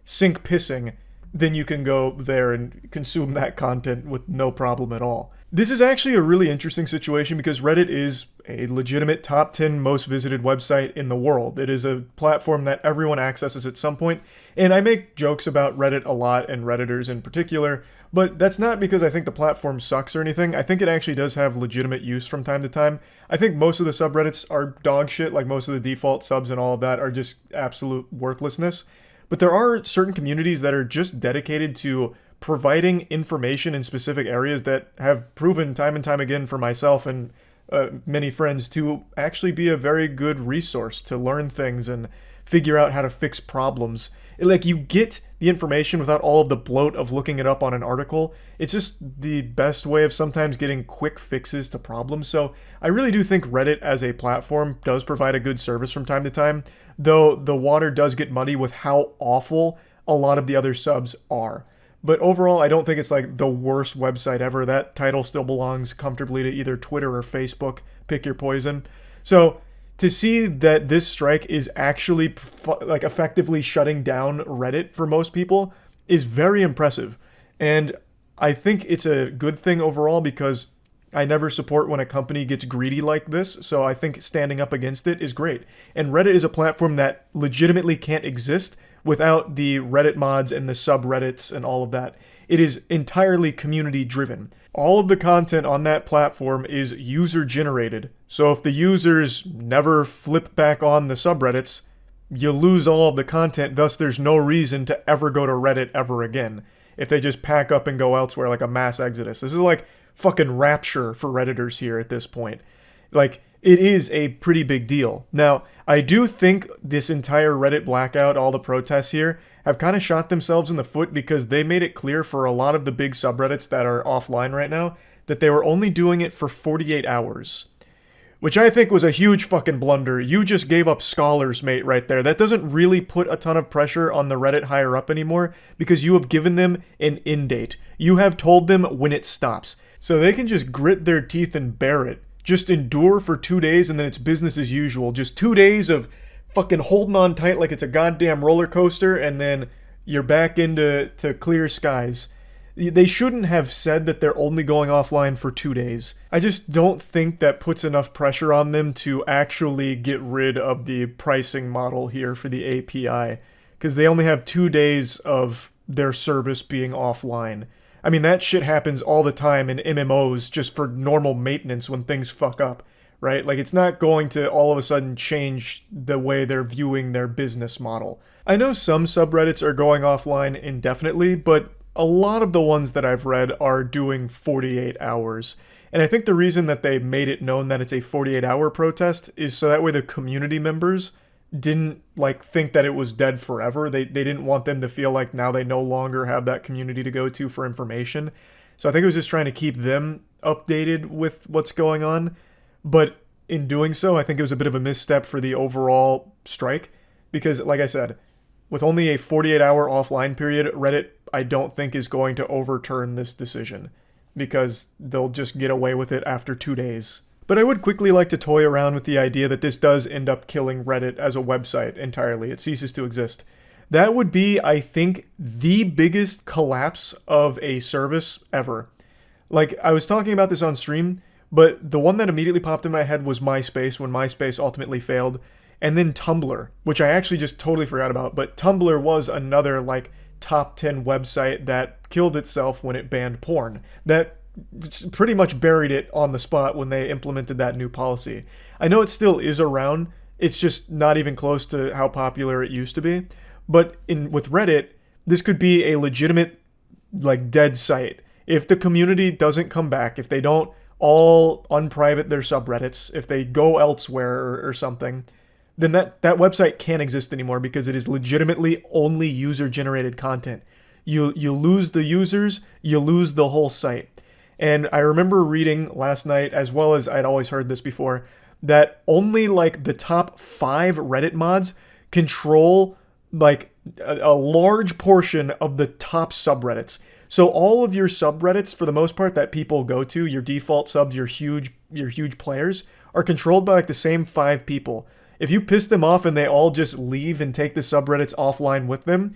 sink pissing, then you can go there and consume that content with no problem at all. This is actually a really interesting situation because Reddit is a legitimate top 10 most visited website in the world. It is a platform that everyone accesses at some point, and I make jokes about Reddit a lot and Redditors in particular, but that's not because I think the platform sucks or anything. I think it actually does have legitimate use from time to time. I think most of the subreddits are dog shit, like most of the default subs and all of that are just absolute worthlessness. But there are certain communities that are just dedicated to providing information in specific areas that have proven time and time again for myself and many friends to actually be a very good resource to learn things and figure out how to fix problems. Like, you get the information without all of the bloat of looking it up on an article. It's just the best way of sometimes getting quick fixes to problems. So I really do think Reddit as a platform does provide a good service from time to time, though the water does get muddy with how awful a lot of the other subs are. But overall, I don't think it's like the worst website ever. That title still belongs comfortably to either Twitter or Facebook. Pick your poison. So to see that this strike is actually effectively shutting down Reddit for most people is very impressive. And I think it's a good thing overall because I never support when a company gets greedy like this, so I think standing up against it is great. And Reddit is a platform that legitimately can't exist without the Reddit mods and the subreddits and all of that. It is entirely community driven. All of the content on that platform is user generated. So if the users never flip back on the subreddits, you lose all of the content, thus there's no reason to ever go to Reddit ever again. If they just pack up and go elsewhere like a mass exodus. This is like fucking rapture for Redditors here at this point. Like, it is a pretty big deal. Now, I do think this entire Reddit blackout, all the protests here, have kind of shot themselves in the foot because they made it clear for a lot of the big subreddits that are offline right now that they were only doing it for 48 hours. Which I think was a huge fucking blunder. You just gave up scholars, mate, right there. That doesn't really put a ton of pressure on the Reddit higher up anymore because you have given them an end date. You have told them when it stops. So they can just grit their teeth and bear it. Just endure for 2 days and then it's business as usual. Just 2 days of fucking holding on tight like it's a goddamn roller coaster and then you're back into clear skies. They shouldn't have said that they're only going offline for 2 days. I just don't think that puts enough pressure on them to actually get rid of the pricing model here for the API. Because they only have 2 days of their service being offline. I mean, that shit happens all the time in MMOs just for normal maintenance when things fuck up, right? Like, it's not going to all of a sudden change the way they're viewing their business model. I know some subreddits are going offline indefinitely, but a lot of the ones that I've read are doing 48 hours. And I think the reason that they made it known that it's a 48-hour protest is so that way the community members didn't think that it was dead forever. They didn't want them to feel like now they no longer have that community to go to for information. So I think it was just trying to keep them updated with what's going on. But in doing so, I think it was a bit of a misstep for the overall strike. Because, like I said, with only a 48-hour offline period, Reddit, I don't think, is going to overturn this decision. Because they'll just get away with it after 2 days. But I would quickly like to toy around with the idea that this does end up killing Reddit as a website entirely. It ceases to exist. That would be, I think, the biggest collapse of a service ever. Like, I was talking about this on stream, but the one that immediately popped in my head was MySpace, when MySpace ultimately failed. And then Tumblr, which I actually just totally forgot about. But Tumblr was another, top 10 website that killed itself when it banned porn. That pretty much buried it on the spot when they implemented that new policy. I know it still is around, it's just not even close to how popular it used to be. But with Reddit, this could be a legitimate, dead site. If the community doesn't come back, if they don't all unprivate their subreddits, if they go elsewhere or something, then that website can't exist anymore because it is legitimately only user-generated content. You lose the users, you lose the whole site. And I remember reading last night, as well as I'd always heard this before, that only the top 5 Reddit mods control a large portion of the top subreddits. So all of your subreddits, for the most part, that people go to, your default subs, your huge players, are controlled by the same 5 people. If you piss them off and they all just leave and take the subreddits offline with them,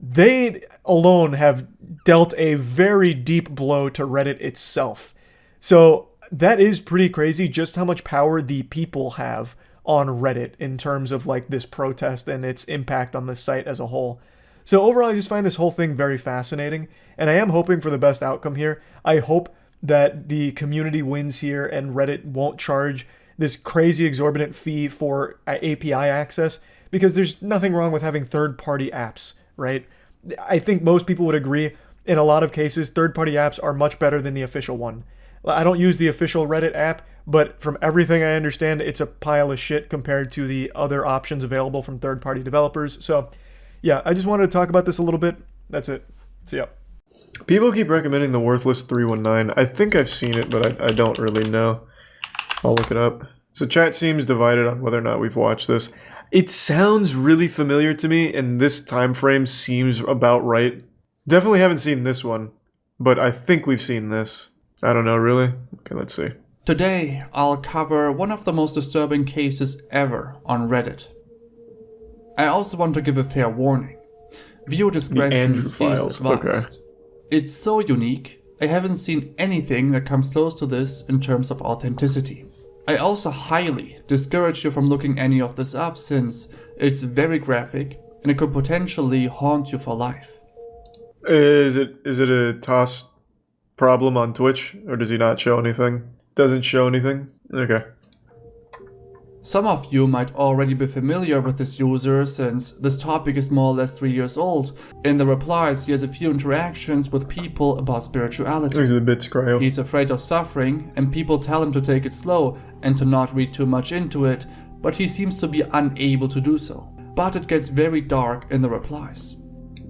they alone have dealt a very deep blow to Reddit itself. So that is pretty crazy just how much power the people have on Reddit in terms of this protest and its impact on the site as a whole. So overall, I just find this whole thing very fascinating, and I am hoping for the best outcome here. I hope that the community wins here and Reddit won't charge this crazy exorbitant fee for API access, because there's nothing wrong with having third-party apps, right? I think most people would agree, in a lot of cases, third-party apps are much better than the official one. I don't use the official Reddit app, but from everything I understand, it's a pile of shit compared to the other options available from third-party developers. So, yeah, I just wanted to talk about this a little bit. That's it. See ya. People keep recommending the Worthless 319. I think I've seen it, but I don't really know. I'll look it up. So chat seems divided on whether or not we've watched this. It sounds really familiar to me, and this time frame seems about right. Definitely haven't seen this one, but I think we've seen this. I don't know, really? Okay, let's see. Today, I'll cover one of the most disturbing cases ever on Reddit. I also want to give a fair warning. Viewer discretion is advised. Okay. It's so unique, I haven't seen anything that comes close to this in terms of authenticity. I also highly discourage you from looking any of this up, since it's very graphic and it could potentially haunt you for life. Is it a toss problem on Twitch, or does he not show anything? Doesn't show anything? Okay. Some of you might already be familiar with this user, since this topic is more or less 3 years old. In the replies, he has a few interactions with people about spirituality. These are the bits, cryo. He's afraid of suffering, and people tell him to take it slow and to not read too much into it, but he seems to be unable to do so. But it gets very dark in the replies.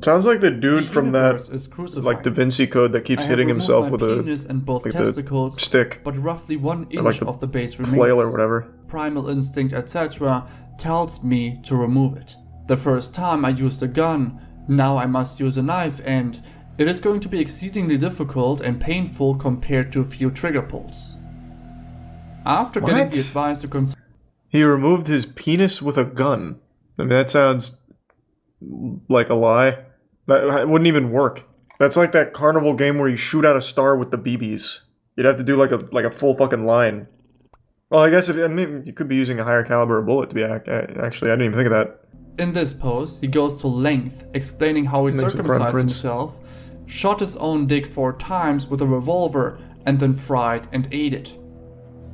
Sounds like the dude from that, Da Vinci Code that keeps hitting himself with a stick, but roughly 1 inch of the base remains. Flail or whatever. Primal instinct, etc. tells me to remove it. The first time I used a gun, now I must use a knife, and it is going to be exceedingly difficult and painful compared to a few trigger pulls. After getting the advice to he removed his penis with a gun. I mean, that sounds like a lie. That wouldn't even work. That's like that carnival game where you shoot out a star with the BBs. You'd have to do like a full fucking line. Well, I guess you could be using a higher caliber bullet to be actually. I didn't even think of that. In this post, he goes to length explaining how he circumcised himself, shot his own dick 4 times with a revolver, and then fried and ate it.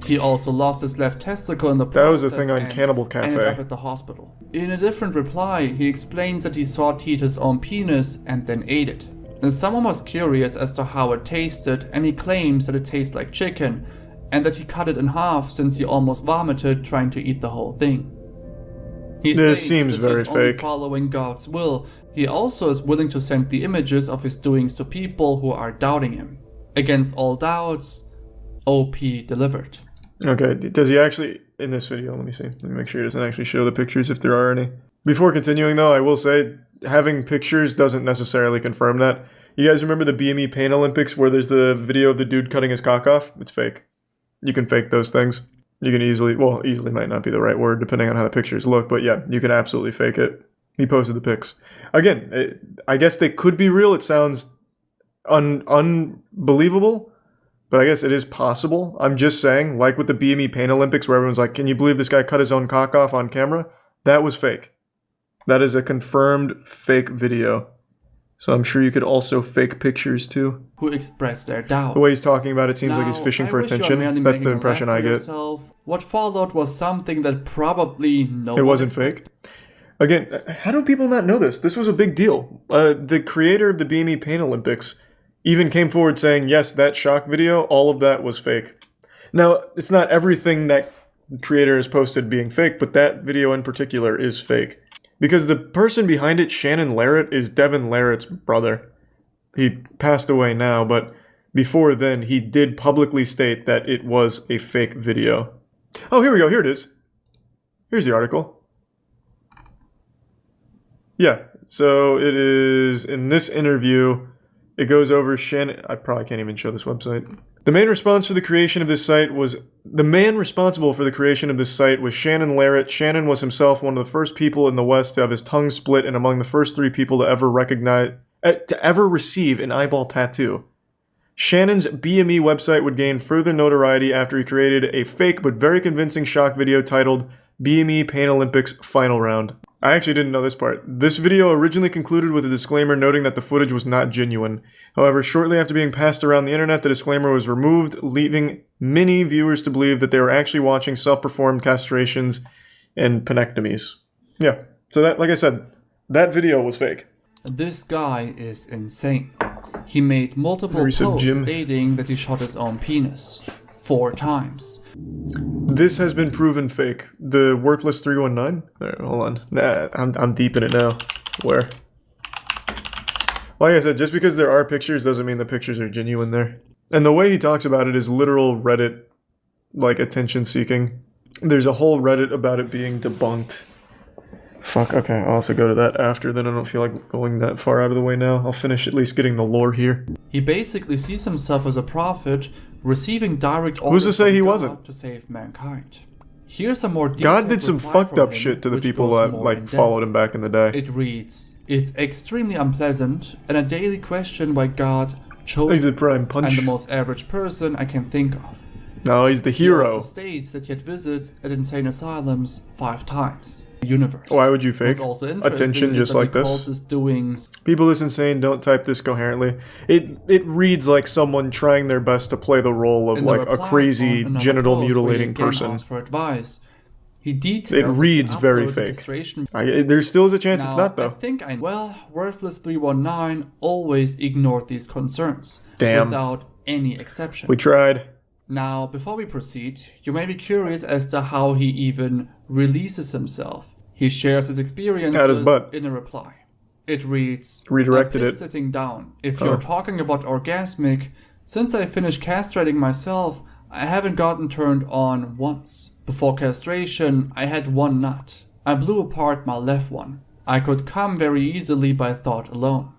He also lost his left testicle in the process. That was a thing on Cannibal Cafe. Ended up at the hospital. In a different reply, he explains that he sawed his own penis and then ate it. And someone was curious as to how it tasted, and he claims that it tastes like chicken, and that he cut it in half since he almost vomited trying to eat the whole thing. This seems very fake. Only following God's will. He also is willing to send the images of his doings to people who are doubting him. Against all doubts, OP delivered. Okay, does he actually, in this video, let me see. Let me make sure he doesn't actually show the pictures if there are any. Before continuing though, I will say, having pictures doesn't necessarily confirm that. You guys remember the BME Pain Olympics where there's the video of the dude cutting his cock off? It's fake. You can fake those things. You can easily, well, easily might not be the right word depending on how the pictures look, but yeah, you can absolutely fake it. He posted the pics. Again, I guess they could be real. It sounds unbelievable, but I guess it is possible. I'm just saying, like with the BME Pain Olympics where everyone's like, can you believe this guy cut his own cock off on camera? That was fake. That is a confirmed fake video. So I'm sure you could also fake pictures too. Who expressed their doubt. The way he's talking about it seems like he's fishing for attention. That's the impression I get. What followed was something that probably no one It wasn't fake? Again, how do people not know this? This was a big deal. The creator of the BME Pain Olympics even came forward saying, yes, that shock video, all of that was fake. Now, it's not everything that the creator has posted being fake, but that video in particular is fake. Because the person behind it, Shannon Larrett, is Devin Larrett's brother. He passed away now, but before then, he did publicly state that it was a fake video. Oh, here we go. Here it is. Here's the article. Yeah, so it is in this interview. It goes over Shannon. I probably can't even show this website. The man responsible for the creation of this site was Shannon Larrett. Shannon was himself one of the first people in the West to have his tongue split and among the first 3 people to ever receive an eyeball tattoo. Shannon's BME website would gain further notoriety after he created a fake but very convincing shock video titled BME Pain Olympics Final Round. I actually didn't know this part. This video originally concluded with a disclaimer noting that the footage was not genuine. However, shortly after being passed around the internet, the disclaimer was removed, leaving many viewers to believe that they were actually watching self-performed castrations and penectomies. Yeah, so that, like I said, that video was fake. This guy is insane. He made multiple posts stating that he shot his own penis 4 times. This has been proven fake. The Worthless 319? Right, hold on. Nah, I'm deep in it now. Where? Like I said, just because there are pictures doesn't mean the pictures are genuine there. And the way he talks about it is literal Reddit, like, attention seeking. There's a whole Reddit about it being debunked. Fuck, okay, I'll have to go to that after, then I don't feel like going that far out of the way now. I'll finish at least getting the lore here. He basically sees himself as a prophet, receiving direct orders Who's to say he God wasn't? To save mankind. Here's a more God did some fucked up shit to the people that, like, followed him back in the day. It reads, it's extremely unpleasant, and a daily question why God chose He's the prime punch. and the most average person I can think of. No, he's the hero. He also states that he had visits at insane asylums 5 times. Universe. Why would you fake attention just like this? People this insane don't type this coherently. It reads like someone trying their best to play the role of like a crazy genital mutilating person. For advice. He details it reads very fake. There still is a chance it's not though. Well, Worthless 319 always ignored these concerns. Damn. Without any exception. We tried. Now, before we proceed, you may be curious as to how he even releases himself. He shares his experiences in a reply. It reads, redirected it. Sitting down. If you're talking about orgasmic, since I finished castrating myself, I haven't gotten turned on once. Before castration, I had 1 nut. I blew apart my left one. I could come very easily by thought alone.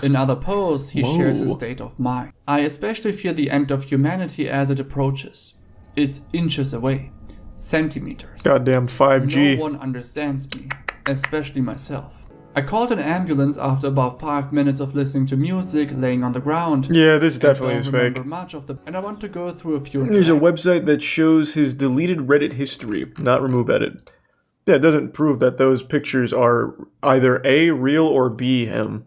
In other posts, he shares his state of mind. I especially fear the end of humanity as it approaches. It's inches away. Centimeters. Goddamn 5G. No one understands me, especially myself. I called an ambulance after about 5 minutes of listening to music, laying on the ground. Yeah, this definitely is fake. And I want to go through a few. There's a website that shows his deleted Reddit history, not remove edit. Yeah, it doesn't prove that those pictures are either A, real, or B, him.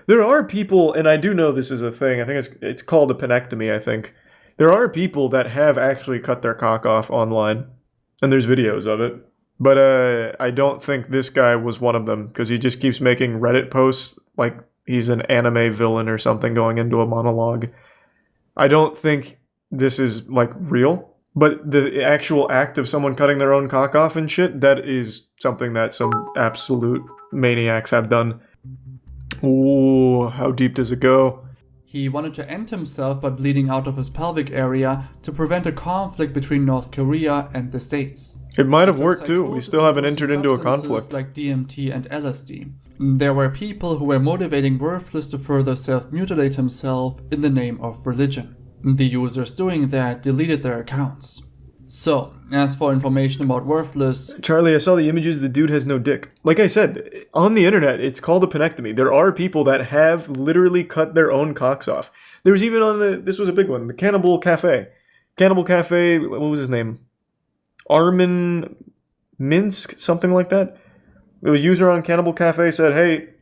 There are people, and I do know this is a thing, I think it's called a penectomy, I think. There are people that have actually cut their cock off online, and there's videos of it. But I don't think this guy was one of them, because he just keeps making Reddit posts like he's an anime villain or something going into a monologue. I don't think this is, like, real. But the actual act of someone cutting their own cock off and shit, that is something that some absolute maniacs have done. Ooh, how deep does it go? He wanted to end himself by bleeding out of his pelvic area to prevent a conflict between North Korea and the States. It might have worked too. We still haven't entered into a conflict. Like DMT and LSD. There were people who were motivating Worthless to further self-mutilate himself in the name of religion. The users doing that deleted their accounts. So, as for information about Worthless... Charlie, I saw the images, the dude has no dick. Like I said, on the internet, it's called a penectomy. There are people that have literally cut their own cocks off. There was even on this was a big one, the Cannibal Cafe. Cannibal Cafe, what was his name? Armin Minsk, something like that? The user on Cannibal Cafe said, hey,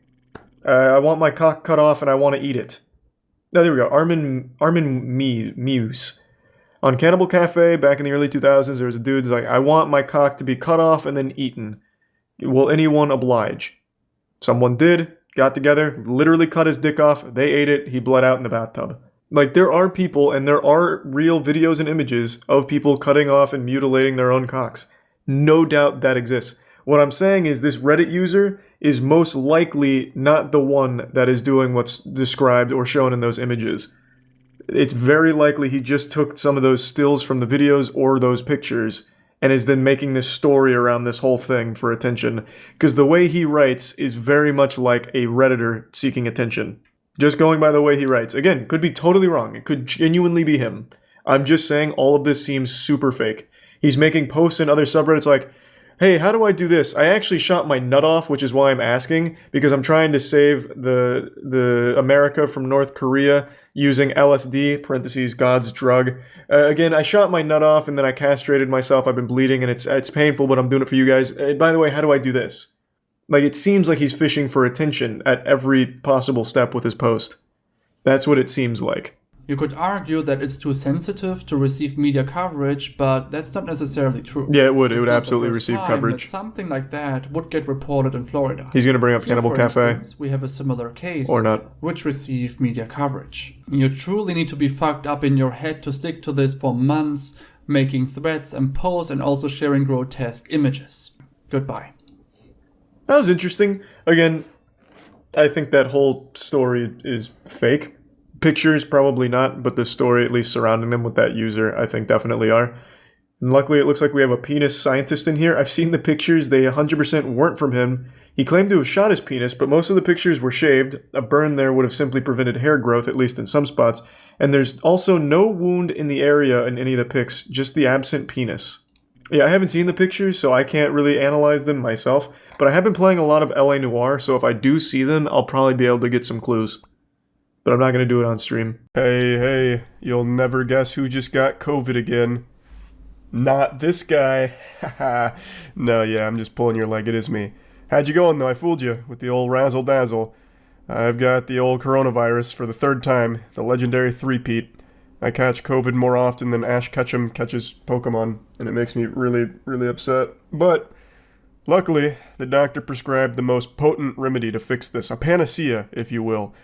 I want my cock cut off and I want to eat it. Oh, there we go. Armin Muse. On Cannibal Cafe, back in the early 2000s, there was a dude who's like, I want my cock to be cut off and then eaten. Will anyone oblige? Someone did, got together, literally cut his dick off, they ate it, he bled out in the bathtub. Like, there are people, and there are real videos and images of people cutting off and mutilating their own cocks. No doubt that exists. What I'm saying is this Reddit user is most likely not the one that is doing what's described or shown in those images. It's very likely he just took some of those stills from the videos or those pictures and is then making this story around this whole thing for attention. Because the way he writes is very much like a Redditor seeking attention. Just going by the way he writes. Again, could be totally wrong. It could genuinely be him. I'm just saying all of this seems super fake. He's making posts in other subreddits like, hey, how do I do this? I actually shot my nut off, which is why I'm asking, because I'm trying to save the America from North Korea using LSD, parentheses, God's drug. Again, I shot my nut off and then I castrated myself. I've been bleeding and it's painful, but I'm doing it for you guys. By the way, how do I do this? Like, it seems like he's fishing for attention at every possible step with his post. That's what it seems like. You could argue that it's too sensitive to receive media coverage, but that's not necessarily true. Yeah, it would. It would absolutely receive coverage. Something like that would get reported in Florida. He's going to bring up Cannibal Cafe. Instance, we have a similar case, or not, which received media coverage. You truly need to be fucked up in your head to stick to this for months, making threats and posts and also sharing grotesque images. Goodbye. That was interesting. Again, I think that whole story is fake. Pictures, probably not, but the story, at least surrounding them with that user, I think definitely are. And luckily, it looks like we have a penis scientist in here. I've seen the pictures. They 100% weren't from him. He claimed to have shot his penis, but most of the pictures were shaved. A burn there would have simply prevented hair growth, at least in some spots. And there's also no wound in the area in any of the pics, just the absent penis. Yeah, I haven't seen the pictures, so I can't really analyze them myself. But I have been playing a lot of LA Noire, so if I do see them, I'll probably be able to get some clues. But I'm not going to do it on stream. Hey, you'll never guess who just got COVID again. Not this guy. Haha. No, yeah, I'm just pulling your leg. It is me. How'd you going, though? I fooled you with the old razzle-dazzle. I've got the old coronavirus for the third time, the legendary three-peat. I catch COVID more often than Ash Ketchum catches Pokemon, and it makes me really, really upset. But luckily, the doctor prescribed the most potent remedy to fix this, a panacea, if you will.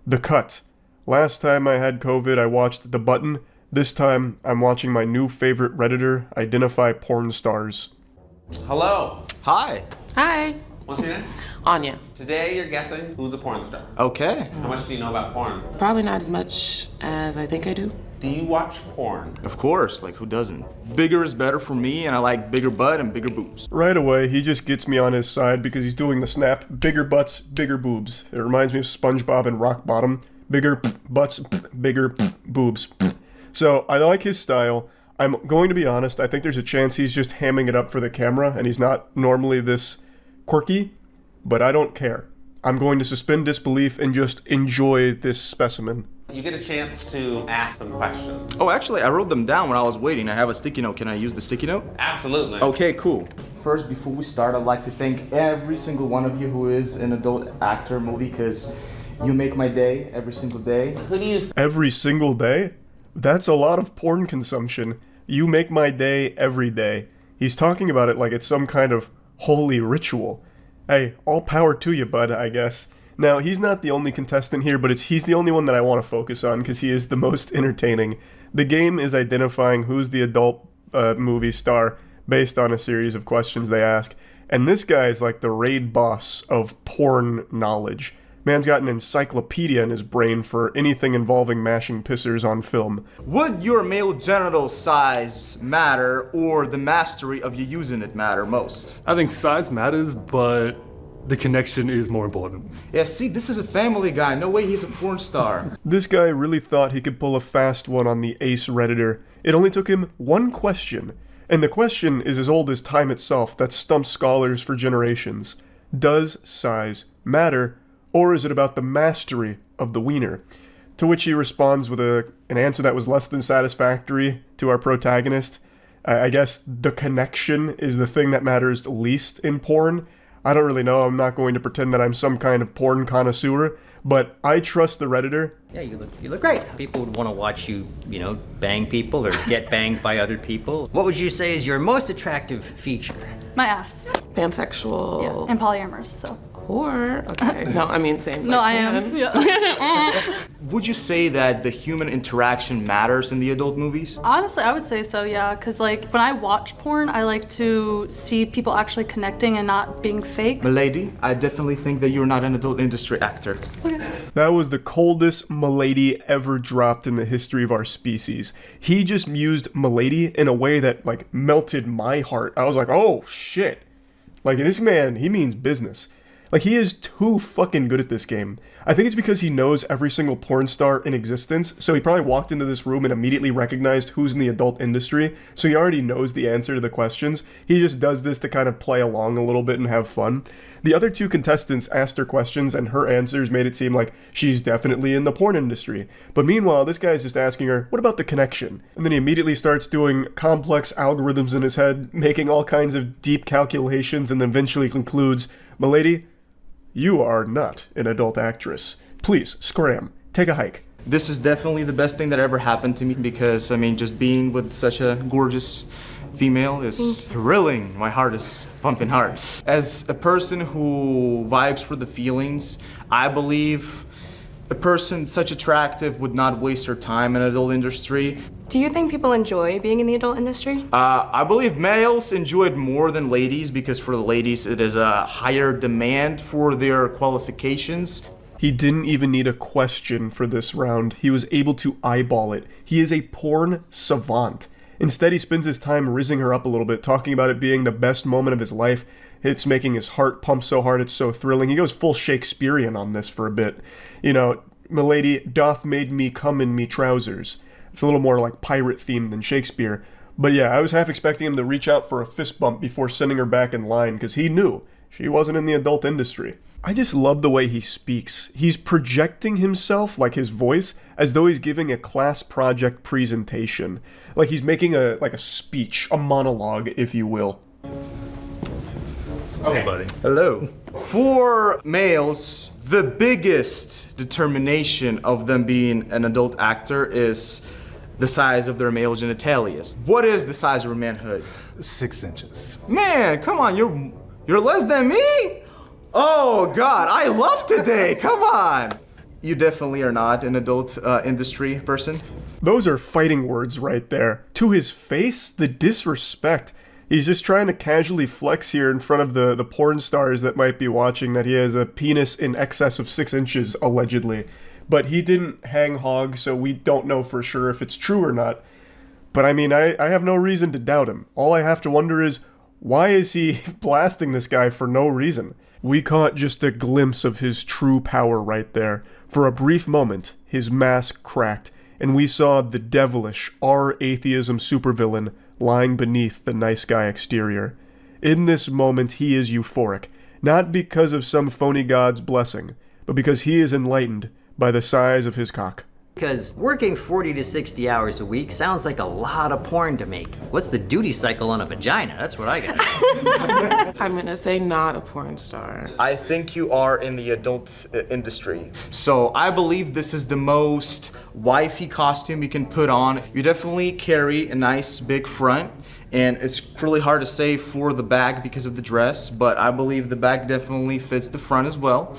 The cut. Last time I had COVID, I watched The Button. This time, I'm watching my new favorite Redditor identify porn stars. Hello. Hi. Hi. What's your name? Anya. Today you're guessing who's a porn star. Okay. How much do you know about porn? Probably not as much as I think I do. Do you watch porn? Of course, like who doesn't? Bigger is better for me, and I like bigger butt and bigger boobs. Right away, he just gets me on his side because he's doing the snap. Bigger butts, bigger boobs. It reminds me of SpongeBob and Rock Bottom. Bigger butts, bigger boobs. So, I like his style. I'm going to be honest, I think there's a chance he's just hamming it up for the camera, and he's not normally this quirky, but I don't care. I'm going to suspend disbelief and just enjoy this specimen. You get a chance to ask some questions. Oh, actually, I wrote them down when I was waiting. I have a sticky note. Can I use the sticky note? Absolutely. Okay, cool. first, before we start, I'd like to thank every single one of you who is an adult actor movie, because you make my day every single day. Who do you Every single day? That's a lot of porn consumption. You make my day every day. He's talking about it like it's some kind of holy ritual. Hey, all power to you, bud, I guess. Now, he's not the only contestant here, but he's the only one that I want to focus on because he is the most entertaining. The game is identifying who's the adult movie star based on a series of questions they ask. And this guy is like the raid boss of porn knowledge. Man's got an encyclopedia in his brain for anything involving mashing pissers on film. Would your male genital size matter, or the mastery of you using it matter most? I think size matters, but the connection is more important. Yeah, see, this is a family guy. No way he's a porn star. This guy really thought he could pull a fast one on the ace Redditor. It only took him one question. And the question is as old as time itself that stumped scholars for generations. Does size matter? Or is it about the mastery of the wiener? To which he responds with an answer that was less than satisfactory to our protagonist. I guess the connection is the thing that matters least in porn. I don't really know. I'm not going to pretend that I'm some kind of porn connoisseur, but I trust the Redditor. Yeah, you look great. People would want to watch you, bang people or get banged by other people. What would you say is your most attractive feature? My ass. Pansexual. Yeah, and polyamorous, so. Or, okay. No, I mean, same. No, like, I am. Yeah. Would you say that the human interaction matters in the adult movies? Honestly, I would say so, yeah. Because, when I watch porn, I like to see people actually connecting and not being fake. Milady, I definitely think that you're not an adult industry actor. Okay. That was the coldest Milady ever dropped in the history of our species. He just used Milady in a way that, melted my heart. I was like, oh, shit. This man, he means business. He is too fucking good at this game. I think it's because he knows every single porn star in existence, so he probably walked into this room and immediately recognized who's in the adult industry, so he already knows the answer to the questions. He just does this to kind of play along a little bit and have fun. The other two contestants asked her questions, and her answers made it seem like she's definitely in the porn industry. But meanwhile, this guy's just asking her, what about the connection? And then he immediately starts doing complex algorithms in his head, making all kinds of deep calculations, and then eventually concludes, Milady, you are not an adult actress. Please, scram. Take a hike. This is definitely the best thing that ever happened to me because, just being with such a gorgeous female is thrilling. My heart is pumping hard. As a person who vibes for the feelings, I believe a person such attractive would not waste her time in the adult industry. Do you think people enjoy being in the adult industry? I believe males enjoy it more than ladies because for the ladies it is a higher demand for their qualifications. He didn't even need a question for this round. He was able to eyeball it. He is a porn savant. Instead, he spends his time rizzing her up a little bit, talking about it being the best moment of his life. It's making his heart pump so hard, it's so thrilling. He goes full Shakespearean on this for a bit. Milady doth made me come in me trousers. It's a little more like pirate themed than Shakespeare. But yeah, I was half expecting him to reach out for a fist bump before sending her back in line, because he knew she wasn't in the adult industry. I just love the way he speaks. He's projecting himself, his voice, as though he's giving a class project presentation. He's making a speech, a monologue, if you will. Okay, buddy. Hello. For males, the biggest determination of them being an adult actor is the size of their male genitalia. What is the size of your manhood? 6 inches. Man, come on, you're less than me? Oh God, I love today, come on. You definitely are not an adult industry person. Those are fighting words right there. To his face, the disrespect. He's just trying to casually flex here in front of the porn stars that might be watching that he has a penis in excess of 6 inches, allegedly. But he didn't hang hog, so we don't know for sure if it's true or not. But I have no reason to doubt him. All I have to wonder is, why is he blasting this guy for no reason? We caught just a glimpse of his true power right there. For a brief moment, his mask cracked, and we saw the devilish R-atheism supervillain lying beneath the nice guy exterior. In this moment, he is euphoric, not because of some phony god's blessing, but because he is enlightened by the size of his cock. Because working 40 to 60 hours a week sounds like a lot of porn to make. What's the duty cycle on a vagina? That's what I got. I'm gonna say not a porn star. I think you are in the adult industry. So I believe this is the most wifey costume you can put on. You definitely carry a nice big front, and it's really hard to say for the back because of the dress, but I believe the back definitely fits the front as well.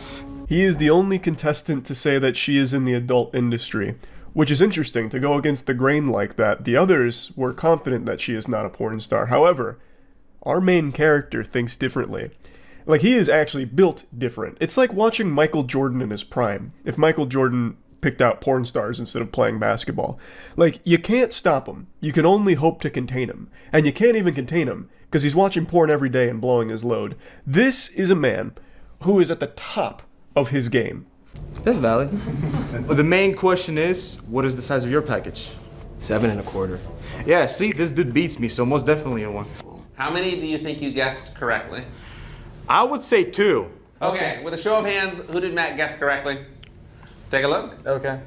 He is the only contestant to say that she is in the adult industry, which is interesting to go against the grain like that. The others were confident that she is not a porn star. However, our main character thinks differently. Like, he is actually built different. It's like watching Michael Jordan in his prime. If Michael Jordan picked out porn stars instead of playing basketball. Like, you can't stop him. You can only hope to contain him. And you can't even contain him, because he's watching porn every day and blowing his load. This is a man who is at the top of his game. That's valid. The main question is, what is the size of your package? 7 1/4. Yeah, see, this dude beats me, so most definitely a 1. How many do you think you guessed correctly? I would say 2. Okay, with a show of hands, who did Matt guess correctly? Take a look. Okay.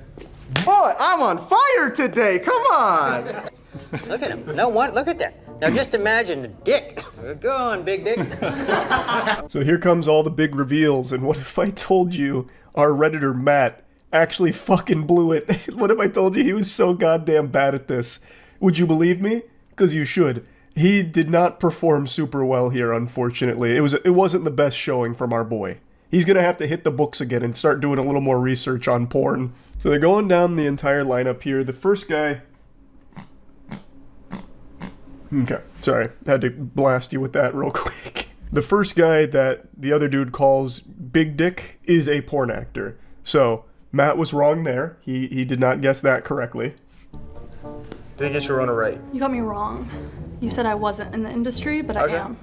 Boy, I'm on fire today, come on! Look at him. No one. Look at that. Now just imagine the dick. Go on, big dick. So here comes all the big reveals, and what if I told you our Redditor Matt actually fucking blew it? What if I told you he was so goddamn bad at this? Would you believe me? Because you should. He did not perform super well here, unfortunately. It wasn't the best showing from our boy. He's gonna have to hit the books again and start doing a little more research on porn. So they're going down the entire lineup here. The first guy... Okay, sorry. Had to blast you with that real quick. The first guy that the other dude calls Big Dick is a porn actor. So, Matt was wrong there. He did not guess that correctly. Did get your runner right? You got me wrong. You said I wasn't in the industry, but I am.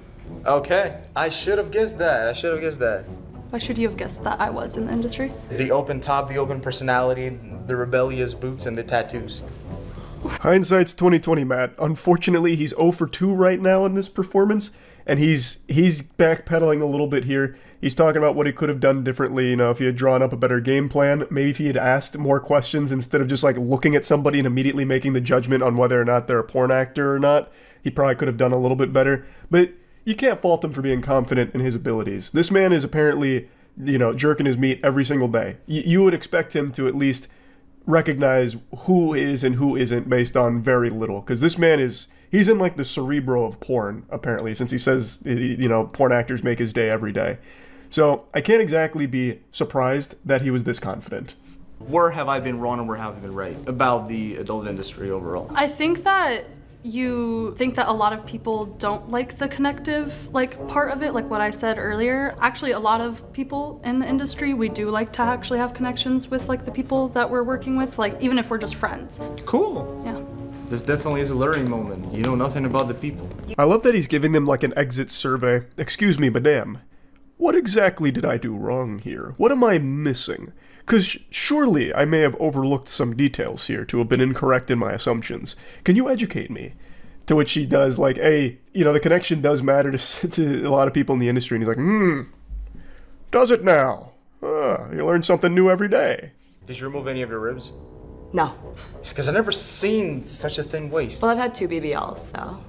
Okay. I should have guessed that. Why should you have guessed that I was in the industry? The open top, the open personality, the rebellious boots, and the tattoos. Hindsight's 20/20, Matt. Unfortunately, he's 0 for 2 right now in this performance, and he's backpedaling a little bit here. He's talking about what he could have done differently, you know, if he had drawn up a better game plan, maybe if he had asked more questions instead of just like looking at somebody and immediately making the judgment on whether or not they're a porn actor or not. He probably could have done a little bit better, but you can't fault him for being confident in his abilities. This man is apparently, you know, jerking his meat every single day. You would expect him to at least recognize who is and who isn't based on very little, because this man he's in like the cerebro of porn, apparently, since he says, you know, porn actors make his day every day. So I can't exactly be surprised that he was this confident. Where have I been wrong and where have I been right about the adult industry overall? I think that you think that a lot of people don't like the connective part of it, like what I said earlier. Actually, a lot of people in the industry, we do like to actually have connections with like the people that we're working with, like even if we're just friends. Cool. Yeah. This definitely is a learning moment. You know nothing about the people. I love that he's giving them like an exit survey. Excuse me, madame. What exactly did I do wrong here? What am I missing? Because surely I may have overlooked some details here to have been incorrect in my assumptions. Can you educate me? To which he does like, hey, you know, the connection does matter to a lot of people in the industry. And he's like, does it now? You learn something new every day. Did you remove any of your ribs? No. Because I've never seen such a thin waist. Well, I've had 2 BBLs, so.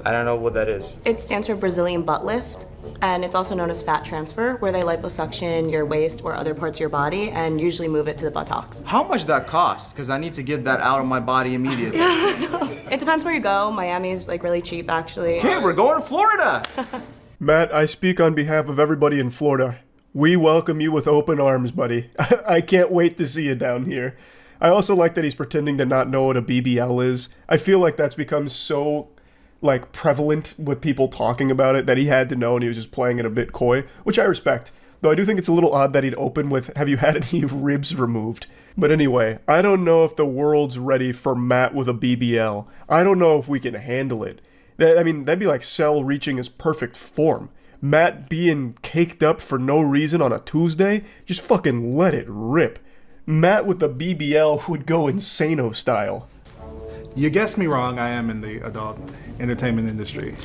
I don't know what that is. It stands for Brazilian butt lift, and it's also known as fat transfer, where they liposuction your waist or other parts of your body and usually move it to the buttocks. How much that costs? Because I need to get that out of my body immediately. It depends where you go. Miami's like really cheap, actually. Okay, we're going to Florida! Matt, I speak on behalf of everybody in Florida. We welcome you with open arms, buddy. I can't wait to see you down here. I also like that he's pretending to not know what a BBL is. I feel like that's become so, like, prevalent with people talking about it that he had to know and he was just playing it a bit coy, which I respect. Though I do think it's a little odd that he'd open with, have you had any ribs removed? But anyway, I don't know if the world's ready for Matt with a BBL. I don't know if we can handle it. I mean, that'd be like Cell reaching his perfect form. Matt being caked up for no reason on a Tuesday? Just fucking let it rip. Matt with the BBL would go insano style. You guessed me wrong. I am in the adult entertainment industry.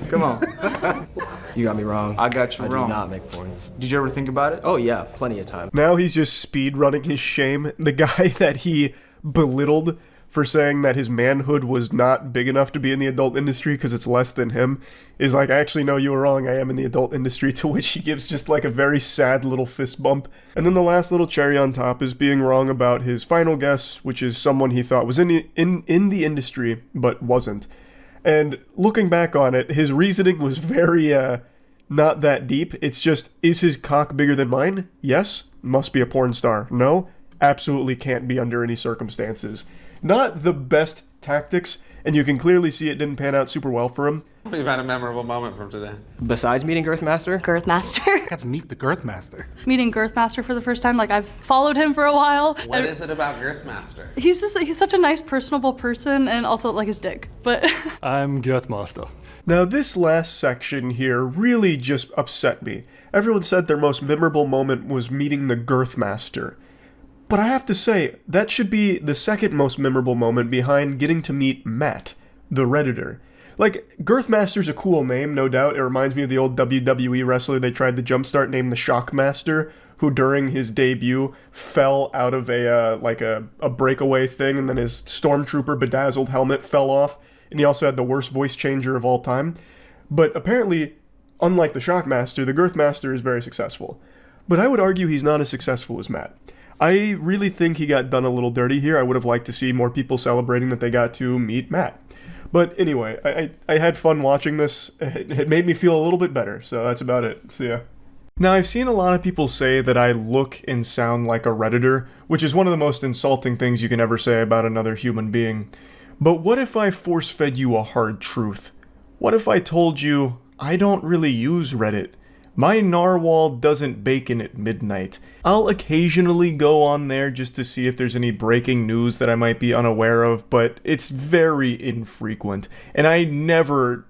Come on. You got me wrong. I got you wrong. I do not make porn. Did you ever think about it? Oh yeah, plenty of time. Now he's just speed running his shame. The guy that he belittled for saying that his manhood was not big enough to be in the adult industry because it's less than him is like, actually, no, you were wrong. I am in the adult industry, to which he gives just like a very sad little fist bump. And then the last little cherry on top is being wrong about his final guess, which is someone he thought was in the industry, but wasn't. And looking back on it, his reasoning was very, not that deep. It's just, is his cock bigger than mine? Yes. Must be a porn star. No. Absolutely can't be under any circumstances. Not the best tactics, and you can clearly see it didn't pan out super well for him. We've had a memorable moment from today. Besides meeting Girthmaster? Girthmaster. Got to meet the Girthmaster. Meeting Girthmaster for the first time, like I've followed him for a while. What is it about Girthmaster? He's such a nice, personable person, and also like his dick. But I'm Girthmaster. Now this last section here really just upset me. Everyone said their most memorable moment was meeting the Girthmaster. But I have to say, that should be the second most memorable moment behind getting to meet Matt, the Redditor. Like, Girthmaster's a cool name, no doubt. It reminds me of the old WWE wrestler they tried to jumpstart named the Shockmaster, who during his debut fell out of a breakaway thing, and then his Stormtrooper bedazzled helmet fell off, and he also had the worst voice changer of all time. But apparently, unlike the Shockmaster, the Girthmaster is very successful. But I would argue he's not as successful as Matt. I really think he got done a little dirty here. I would have liked to see more people celebrating that they got to meet Matt. But anyway, I had fun watching this. It made me feel a little bit better, so that's about it. So yeah. Now, I've seen a lot of people say that I look and sound like a Redditor, which is one of the most insulting things you can ever say about another human being. But what if I force-fed you a hard truth? What if I told you I don't really use Reddit? My narwhal doesn't bacon at midnight. I'll occasionally go on there just to see if there's any breaking news that I might be unaware of, but it's very infrequent. And I never,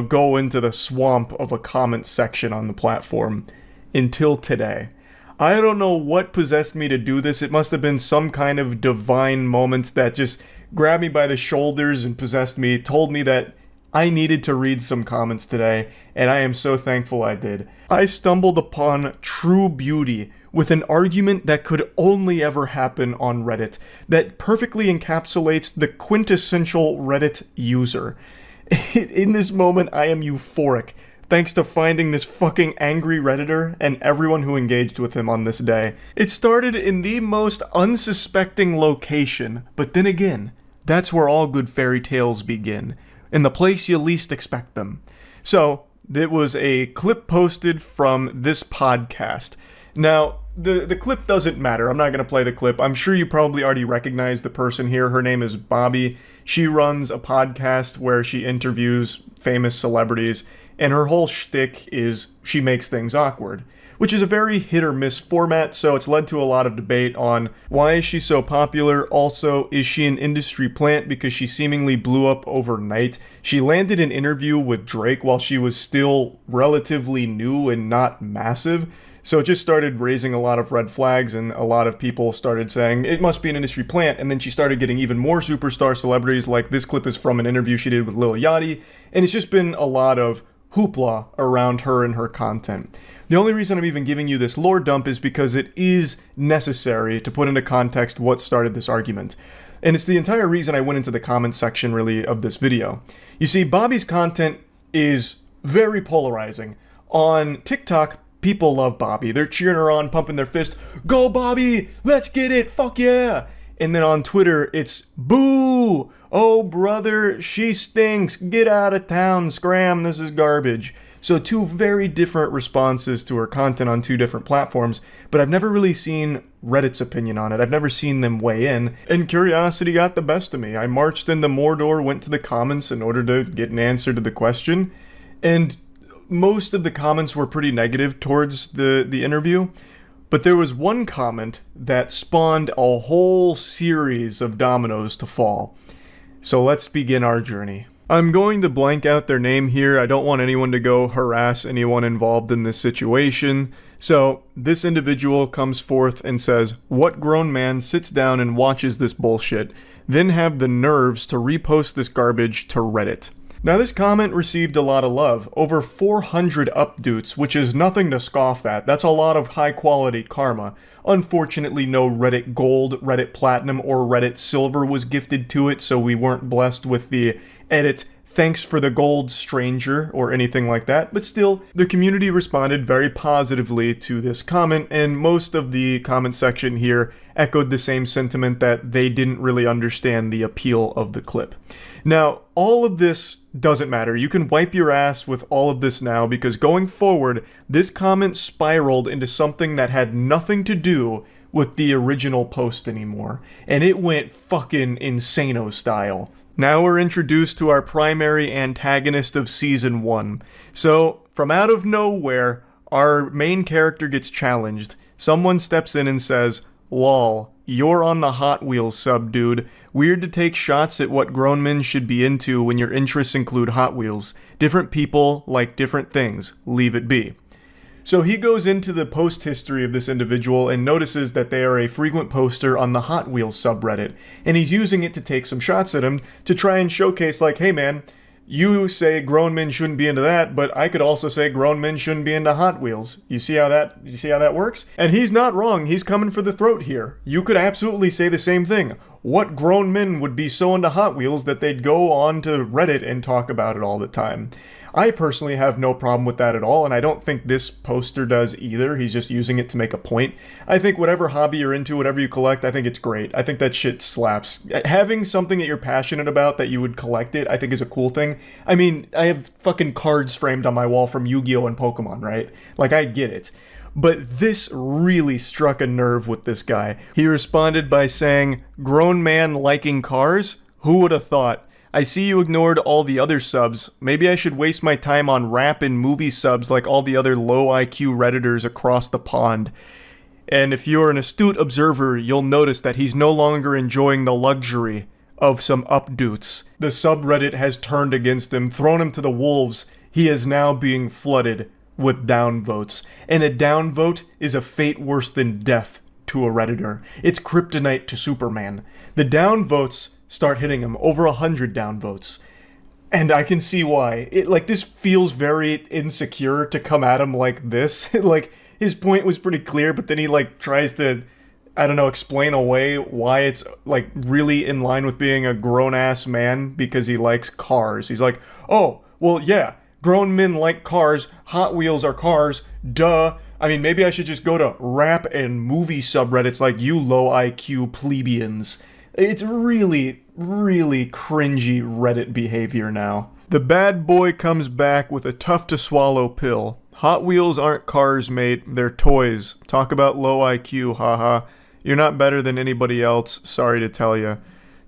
go into the swamp of a comment section on the platform until today. I don't know what possessed me to do this. It must have been some kind of divine moment that just grabbed me by the shoulders and possessed me, told me that I needed to read some comments today, and I am so thankful I did. I stumbled upon true beauty with an argument that could only ever happen on Reddit, that perfectly encapsulates the quintessential Reddit user. In this moment, I am euphoric, thanks to finding this fucking angry Redditor and everyone who engaged with him on this day. It started in the most unsuspecting location, but then again, that's where all good fairy tales begin. In the place you least expect them. So, it was a clip posted from this podcast. Now, the clip doesn't matter. I'm not going to play the clip. I'm sure you probably already recognize the person here. Her name is Bobby. She runs a podcast where she interviews famous celebrities, and her whole shtick is she makes things awkward, which is a very hit or miss format, so it's led to a lot of debate on why is she so popular. Also, is she an industry plant because she seemingly blew up overnight? She landed an interview with Drake while she was still relatively new and not massive, so it just started raising a lot of red flags, and a lot of people started saying it must be an industry plant, and then she started getting even more superstar celebrities, like this clip is from an interview she did with Lil Yachty, and it's just been a lot of hoopla around her and her content. The only reason I'm even giving you this lore dump is because it is necessary to put into context what started this argument. And it's the entire reason I went into the comment section, really, of this video. You see, Bobby's content is very polarizing. On TikTok, people love Bobby. They're cheering her on, pumping their fist. Go, Bobby! Let's get it! Fuck yeah! And then on Twitter, it's boo! Oh, brother, she stinks. Get out of town, scram, this is garbage. So two very different responses to her content on two different platforms, but I've never really seen Reddit's opinion on it. I've never seen them weigh in, and curiosity got the best of me. I marched into Mordor, went to the comments in order to get an answer to the question, and most of the comments were pretty negative towards the interview, but there was one comment that spawned a whole series of dominoes to fall. So let's begin our journey. I'm going to blank out their name here. I don't want anyone to go harass anyone involved in this situation. So this individual comes forth and says, "What grown man sits down and watches this bullshit, then have the nerves to repost this garbage to Reddit?" Now this comment received a lot of love, over 400 upvotes, which is nothing to scoff at. That's a lot of high quality karma. Unfortunately, no Reddit Gold, Reddit Platinum, or Reddit Silver was gifted to it, so we weren't blessed with the edit "thanks for the gold, stranger," or anything like that, but still, the community responded very positively to this comment, and most of the comment section here echoed the same sentiment that they didn't really understand the appeal of the clip. Now, all of this doesn't matter. You can wipe your ass with all of this now, because going forward, this comment spiraled into something that had nothing to do with the original post anymore, and it went fucking insano style. Now we're introduced to our primary antagonist of Season 1. So, from out of nowhere, our main character gets challenged. Someone steps in and says, "Lol, you're on the Hot Wheels sub, dude. Weird to take shots at what grown men should be into when your interests include Hot Wheels. Different people like different things. Leave it be." So he goes into the post history of this individual and notices that they are a frequent poster on the Hot Wheels subreddit, and he's using it to take some shots at him to try and showcase, like, hey man, you say grown men shouldn't be into that, but I could also say grown men shouldn't be into Hot Wheels. You see how that works? And he's not wrong. He's coming for the throat here. You could absolutely say the same thing. What grown men would be so into Hot Wheels that they'd go on to Reddit and talk about it all the time? I personally have no problem with that at all, and I don't think this poster does either. He's just using it to make a point. I think whatever hobby you're into, whatever you collect, I think it's great. I think that shit slaps. Having something that you're passionate about that you would collect it, I think is a cool thing. I mean, I have fucking cards framed on my wall from Yu-Gi-Oh! And Pokemon, right? Like, I get it. But this really struck a nerve with this guy. He responded by saying, "Grown man liking cars? Who would have thought? I see you ignored all the other subs. Maybe I should waste my time on rap and movie subs like all the other low IQ Redditors across the pond." And if you're an astute observer, you'll notice that he's no longer enjoying the luxury of some updoots. The subreddit has turned against him, thrown him to the wolves. He is now being flooded with downvotes. And a downvote is a fate worse than death to a Redditor. It's kryptonite to Superman. The downvotes start hitting him, over 100 downvotes. And I can see why. This feels very insecure to come at him like this. Like, his point was pretty clear, but then he, tries to, I don't know, explain away why it's, really in line with being a grown-ass man because he likes cars. He's like, oh, well, yeah, grown men like cars, Hot Wheels are cars, duh. I mean, maybe I should just go to rap and movie subreddits like you low IQ plebeians. It's really, really cringy Reddit behavior now. The bad boy comes back with a tough-to-swallow pill. Hot Wheels aren't cars, mate. They're toys. Talk about low IQ, haha. You're not better than anybody else, sorry to tell you.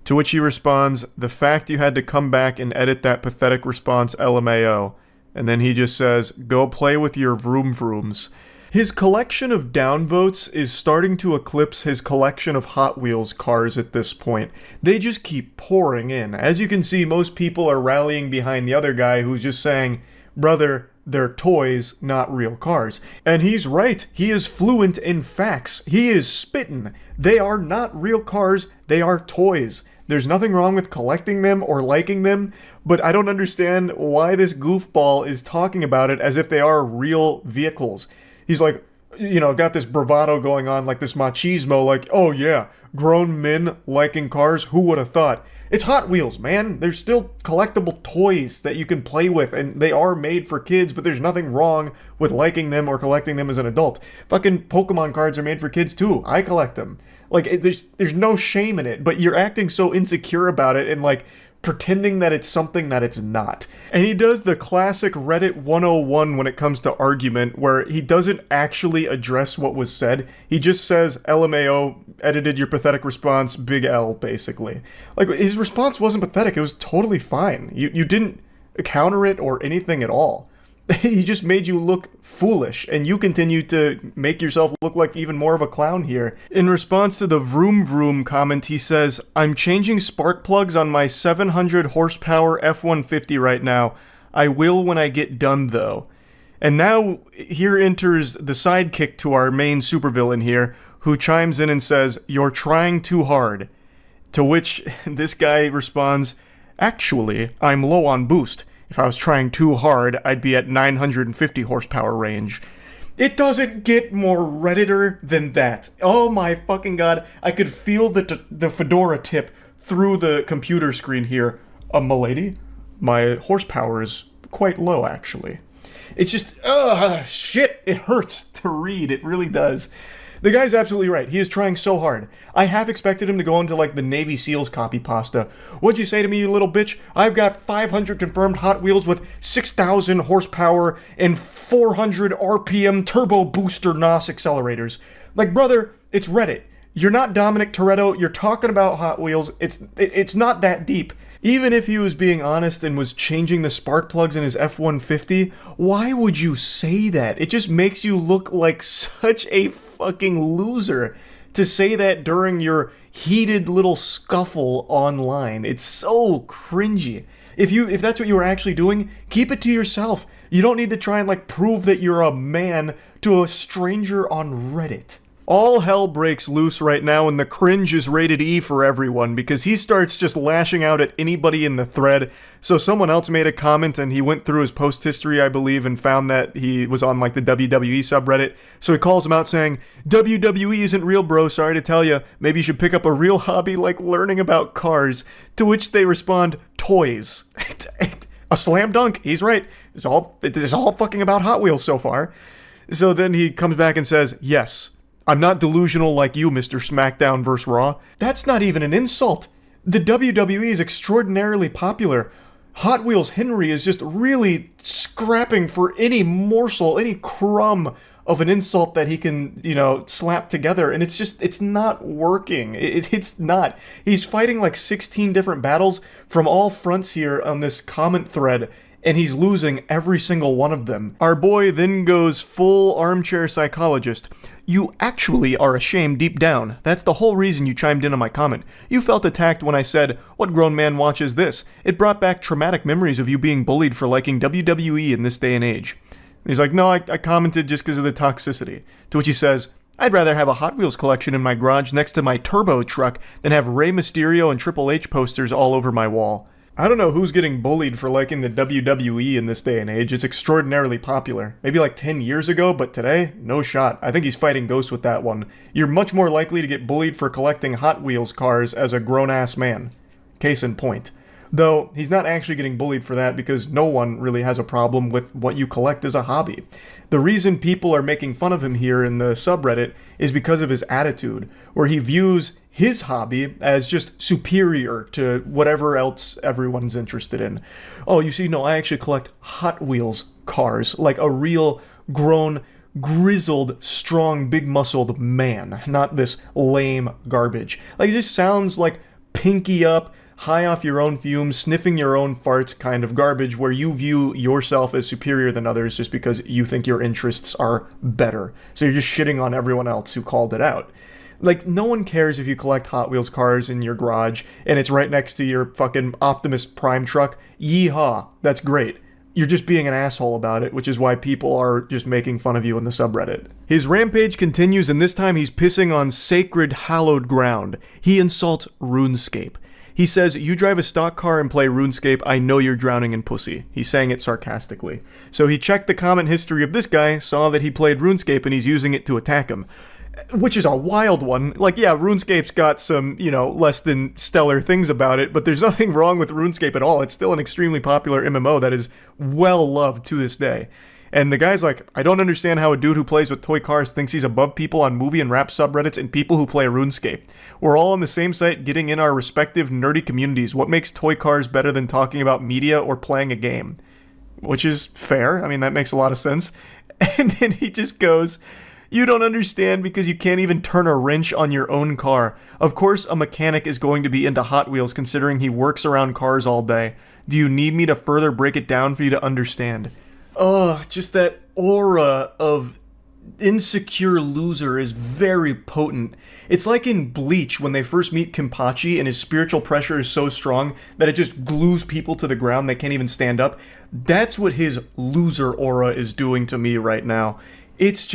To which he responds, "The fact you had to come back and edit that pathetic response, LMAO." And then he just says, "Go play with your vroom vrooms." His collection of downvotes is starting to eclipse his collection of Hot Wheels cars at this point. They just keep pouring in. As you can see, most people are rallying behind the other guy who's just saying, brother, they're toys, not real cars. And he's right. He is fluent in facts. He is spittin'. They are not real cars. They are toys. There's nothing wrong with collecting them or liking them, but I don't understand why this goofball is talking about it as if they are real vehicles. He's like, got this bravado going on, like this machismo, like, oh yeah, grown men liking cars, who would have thought? It's Hot Wheels, man. They're still collectible toys that you can play with, and they are made for kids, but there's nothing wrong with liking them or collecting them as an adult. Fucking Pokemon cards are made for kids too. I collect them. There's no shame in it, but you're acting so insecure about it and pretending that it's something that it's not. And he does the classic Reddit 101 when it comes to argument, where he doesn't actually address what was said. He just says, LMAO, edited your pathetic response, big L, basically. His response wasn't pathetic, it was totally fine. You didn't counter it or anything at all. He just made you look foolish, and you continue to make yourself look like even more of a clown here. In response to the vroom vroom comment, he says, "I'm changing spark plugs on my 700 horsepower F-150 right now. I will when I get done, though." And now, here enters the sidekick to our main supervillain here, who chimes in and says, "You're trying too hard." To which this guy responds, Actually, I'm low on boost. If I was trying too hard, I'd be at 950 horsepower range. It doesn't get more Redditor than that. Oh my fucking god. I could feel the fedora tip through the computer screen here. Milady, my horsepower is quite low, actually. It's just, shit, it hurts to read. It really does. The guy's absolutely right. He is trying so hard. I half expected him to go into, like, the Navy SEALs copy pasta. What'd you say to me, you little bitch? I've got 500 confirmed Hot Wheels with 6,000 horsepower and 400 RPM turbo booster NOS accelerators. Like, brother, it's Reddit. You're not Dominic Toretto. You're talking about Hot Wheels. It's not that deep. Even if he was being honest and was changing the spark plugs in his F-150, why would you say that? It just makes you look like such a fucking loser to say that during your heated little scuffle online. It's so cringy. If that's what you were actually doing, keep it to yourself. You don't need to try and, like, prove that you're a man to a stranger on Reddit. All hell breaks loose right now, and the cringe is rated E for everyone, because he starts just lashing out at anybody in the thread. So someone else made a comment, and he went through his post history, I believe, and found that he was on, like, the WWE subreddit. So he calls him out saying, WWE isn't real, bro, sorry to tell you. Maybe you should pick up a real hobby like learning about cars. To which they respond, toys. A slam dunk, he's right. It's all fucking about Hot Wheels so far. So then he comes back and says, yes, I'm not delusional like you, Mr. SmackDown vs. Raw. That's not even an insult. The WWE is extraordinarily popular. Hot Wheels Henry is just really scrapping for any morsel, any crumb of an insult that he can, slap together. And it's not working. It's not. He's fighting like 16 different battles from all fronts here on this comment thread, and he's losing every single one of them. Our boy then goes full armchair psychologist. You actually are ashamed deep down. That's the whole reason you chimed in on my comment. You felt attacked when I said, what grown man watches this? It brought back traumatic memories of you being bullied for liking WWE in this day and age. He's like, no, I commented just because of the toxicity. To which he says, I'd rather have a Hot Wheels collection in my garage next to my turbo truck than have Rey Mysterio and Triple H posters all over my wall. I don't know who's getting bullied for liking the WWE in this day and age. It's extraordinarily popular. Maybe like 10 years ago, but today, no shot. I think he's fighting ghosts with that one. You're much more likely to get bullied for collecting Hot Wheels cars as a grown-ass man. Case in point. Though, he's not actually getting bullied for that because no one really has a problem with what you collect as a hobby. The reason people are making fun of him here in the subreddit is because of his attitude, where he views his hobby as just superior to whatever else everyone's interested in. Oh, you see, no, I actually collect Hot Wheels cars, like a real grown, grizzled, strong, big-muscled man, not this lame garbage. Like, it just sounds like pinky up, high off your own fumes, sniffing your own farts kind of garbage where you view yourself as superior than others just because you think your interests are better. So you're just shitting on everyone else who called it out. Like, no one cares if you collect Hot Wheels cars in your garage and it's right next to your fucking Optimus Prime truck. Yeehaw, that's great. You're just being an asshole about it, which is why people are just making fun of you in the subreddit. His rampage continues, and this time he's pissing on sacred, hallowed ground. He insults RuneScape. He says, you drive a stock car and play RuneScape, I know you're drowning in pussy. He's saying it sarcastically. So he checked the comment history of this guy, saw that he played RuneScape, and he's using it to attack him. Which is a wild one. Like, yeah, RuneScape's got some, less than stellar things about it, but there's nothing wrong with RuneScape at all. It's still an extremely popular MMO that is well loved to this day. And the guy's like, I don't understand how a dude who plays with toy cars thinks he's above people on movie and rap subreddits and people who play RuneScape. We're all on the same site getting in our respective nerdy communities. What makes toy cars better than talking about media or playing a game? Which is fair. I mean, that makes a lot of sense. And then he just goes, you don't understand because you can't even turn a wrench on your own car. Of course, a mechanic is going to be into Hot Wheels considering he works around cars all day. Do you need me to further break it down for you to understand? Oh, just that aura of insecure loser is very potent. It's like in Bleach when they first meet Kenpachi and his spiritual pressure is so strong that it just glues people to the ground, they can't even stand up. That's what his loser aura is doing to me right now. It's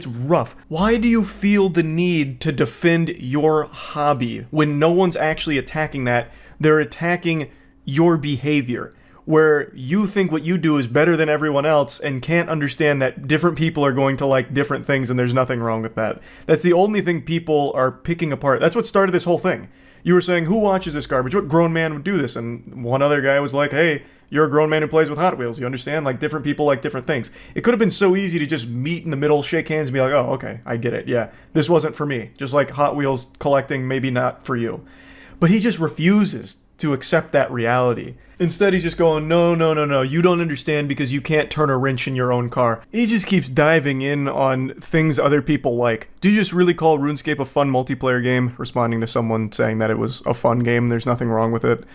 rough. Why do you feel the need to defend your hobby when no one's actually attacking that? They're attacking your behavior, where you think what you do is better than everyone else and can't understand that different people are going to like different things and there's nothing wrong with that. That's the only thing people are picking apart. That's what started this whole thing. You were saying, who watches this garbage? What grown man would do this? And one other guy was like, hey, you're a grown man who plays with Hot Wheels. You understand? Like, different people like different things. It could have been so easy to just meet in the middle, shake hands, and be like, oh, okay, I get it. Yeah, this wasn't for me. Just like Hot Wheels collecting, maybe not for you. But he just refuses to accept that reality. Instead, he's just going, no, you don't understand because you can't turn a wrench in your own car. He just keeps diving in on things other people like. Do you just really call RuneScape a fun multiplayer game? Responding to someone saying that it was a fun game, there's nothing wrong with it.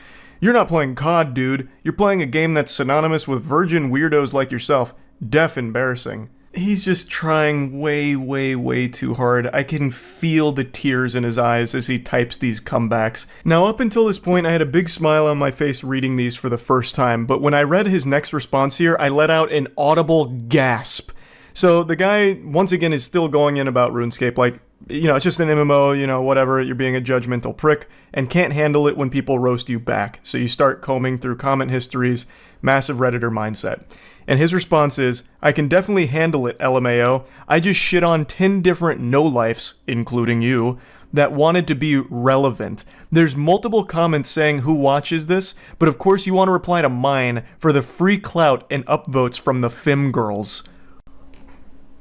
You're not playing COD, dude. You're playing a game that's synonymous with virgin weirdos like yourself. Deaf embarrassing. He's just trying way too hard. I can feel the tears in his eyes as he types these comebacks. Now, up until this point, I had a big smile on my face reading these for the first time, but when I read his next response here, I let out an audible gasp. So the guy, once again, is still going in about RuneScape, like, you know, it's just an MMO, you know, whatever, you're being a judgmental prick, and can't handle it when people roast you back. So you start combing through comment histories, massive Redditor mindset. And his response is, I can definitely handle it, LMAO. I just shit on 10 different no-lifes, including you, that wanted to be relevant. There's multiple comments saying who watches this, but of course you want to reply to mine for the free clout and upvotes from the Fem girls.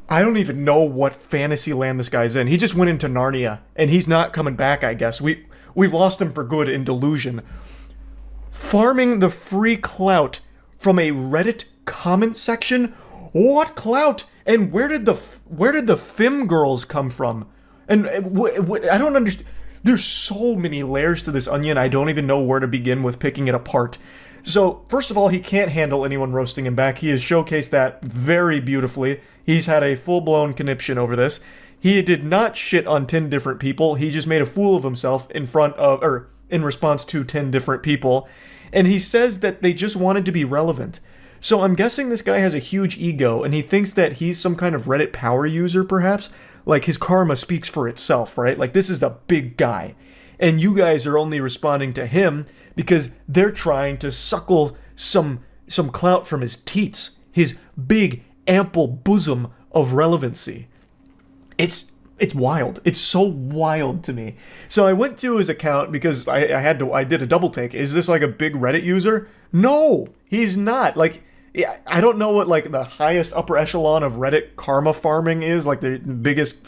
I don't even know what fantasy land this guy's in. He just went into Narnia, and he's not coming back, I guess. We've lost him for good in delusion. Farming the free clout from a Reddit comment section? What clout? And where did the Fem girls come from? And I don't understand. There's so many layers to this onion, I don't even know where to begin with picking it apart. So, first of all, he can't handle anyone roasting him back. He has showcased that very beautifully. He's had a full-blown conniption over this. He did not shit on 10 different people. He just made a fool of himself in response to 10 different people. And he says that they just wanted to be relevant. So I'm guessing this guy has a huge ego, and he thinks that he's some kind of Reddit power user, perhaps? Like, his karma speaks for itself, right? Like, this is a big guy. And you guys are only responding to him because they're trying to suckle some clout from his teats, his big, ample bosom of relevancy. It's wild. It's so wild to me. So I went to his account because I did a double take. Is this like a big Reddit user? No, he's not. Like, I don't know what like the highest upper echelon of Reddit karma farming is, like the biggest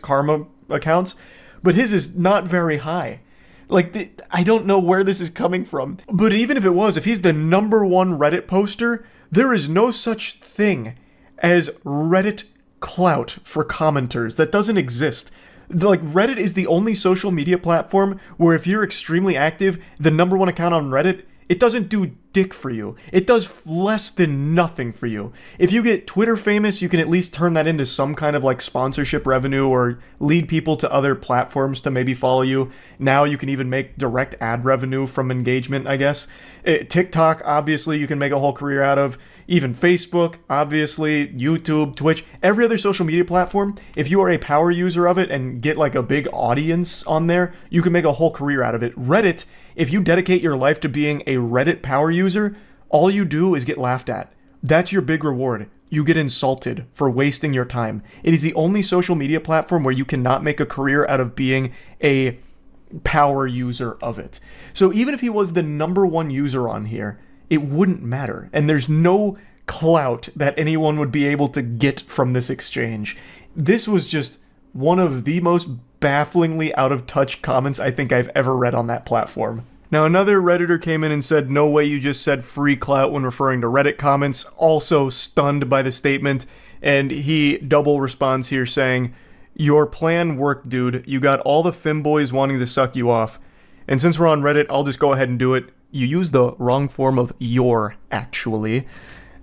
karma accounts, but his is not very high. Like, I don't know where this is coming from. But even if it was, if he's the number one Reddit poster, there is no such thing as Reddit clout for commenters. That doesn't exist. Like, Reddit is the only social media platform where if you're extremely active, the number one account on Reddit, it doesn't do dick for you. It does less than nothing for you. If you get Twitter famous, you can at least turn that into some kind of like sponsorship revenue or lead people to other platforms to maybe follow you. Now you can even make direct ad revenue from engagement, I guess. TikTok, obviously, you can make a whole career out of. Even Facebook, obviously, YouTube, Twitch, every other social media platform, if you are a power user of it and get like a big audience on there, you can make a whole career out of it. Reddit, if you dedicate your life to being a Reddit power user, all you do is get laughed at. That's your big reward. You get insulted for wasting your time. It is the only social media platform where you cannot make a career out of being a power user of it. So even if he was the number one user on here, it wouldn't matter. And there's no clout that anyone would be able to get from this exchange. This was just one of the most bafflingly out of touch comments I think I've ever read on that platform. Now, another Redditor came in and said, no way you just said free clout when referring to Reddit comments, also stunned by the statement, and he double responds here saying, your plan worked, dude. You got all the femboys wanting to suck you off. And since we're on Reddit, I'll just go ahead and do it. You used the wrong form of your, actually.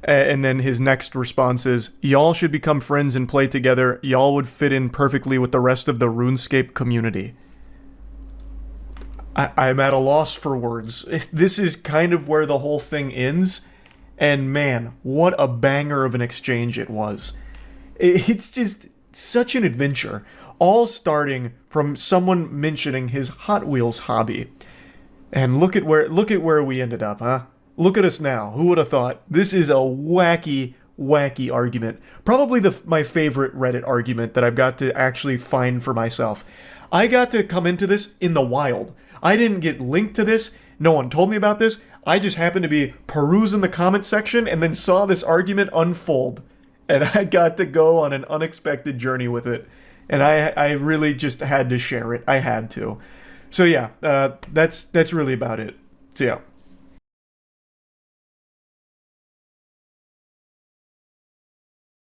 And then his next response is, y'all should become friends and play together. Y'all would fit in perfectly with the rest of the RuneScape community. I'm at a loss for words. This is kind of where the whole thing ends. And man, what a banger of an exchange it was. It's just such an adventure. All starting from someone mentioning his Hot Wheels hobby. And look at where we ended up, huh? Look at us now. Who would have thought? This is a wacky argument. Probably my favorite Reddit argument that I've got to actually find for myself. I got to come into this in the wild. I didn't get linked to this. No one told me about this. I just happened to be perusing the comment section and then saw this argument unfold. And I got to go on an unexpected journey with it. And I really just had to share it. I had to. So yeah, that's really about it. So yeah.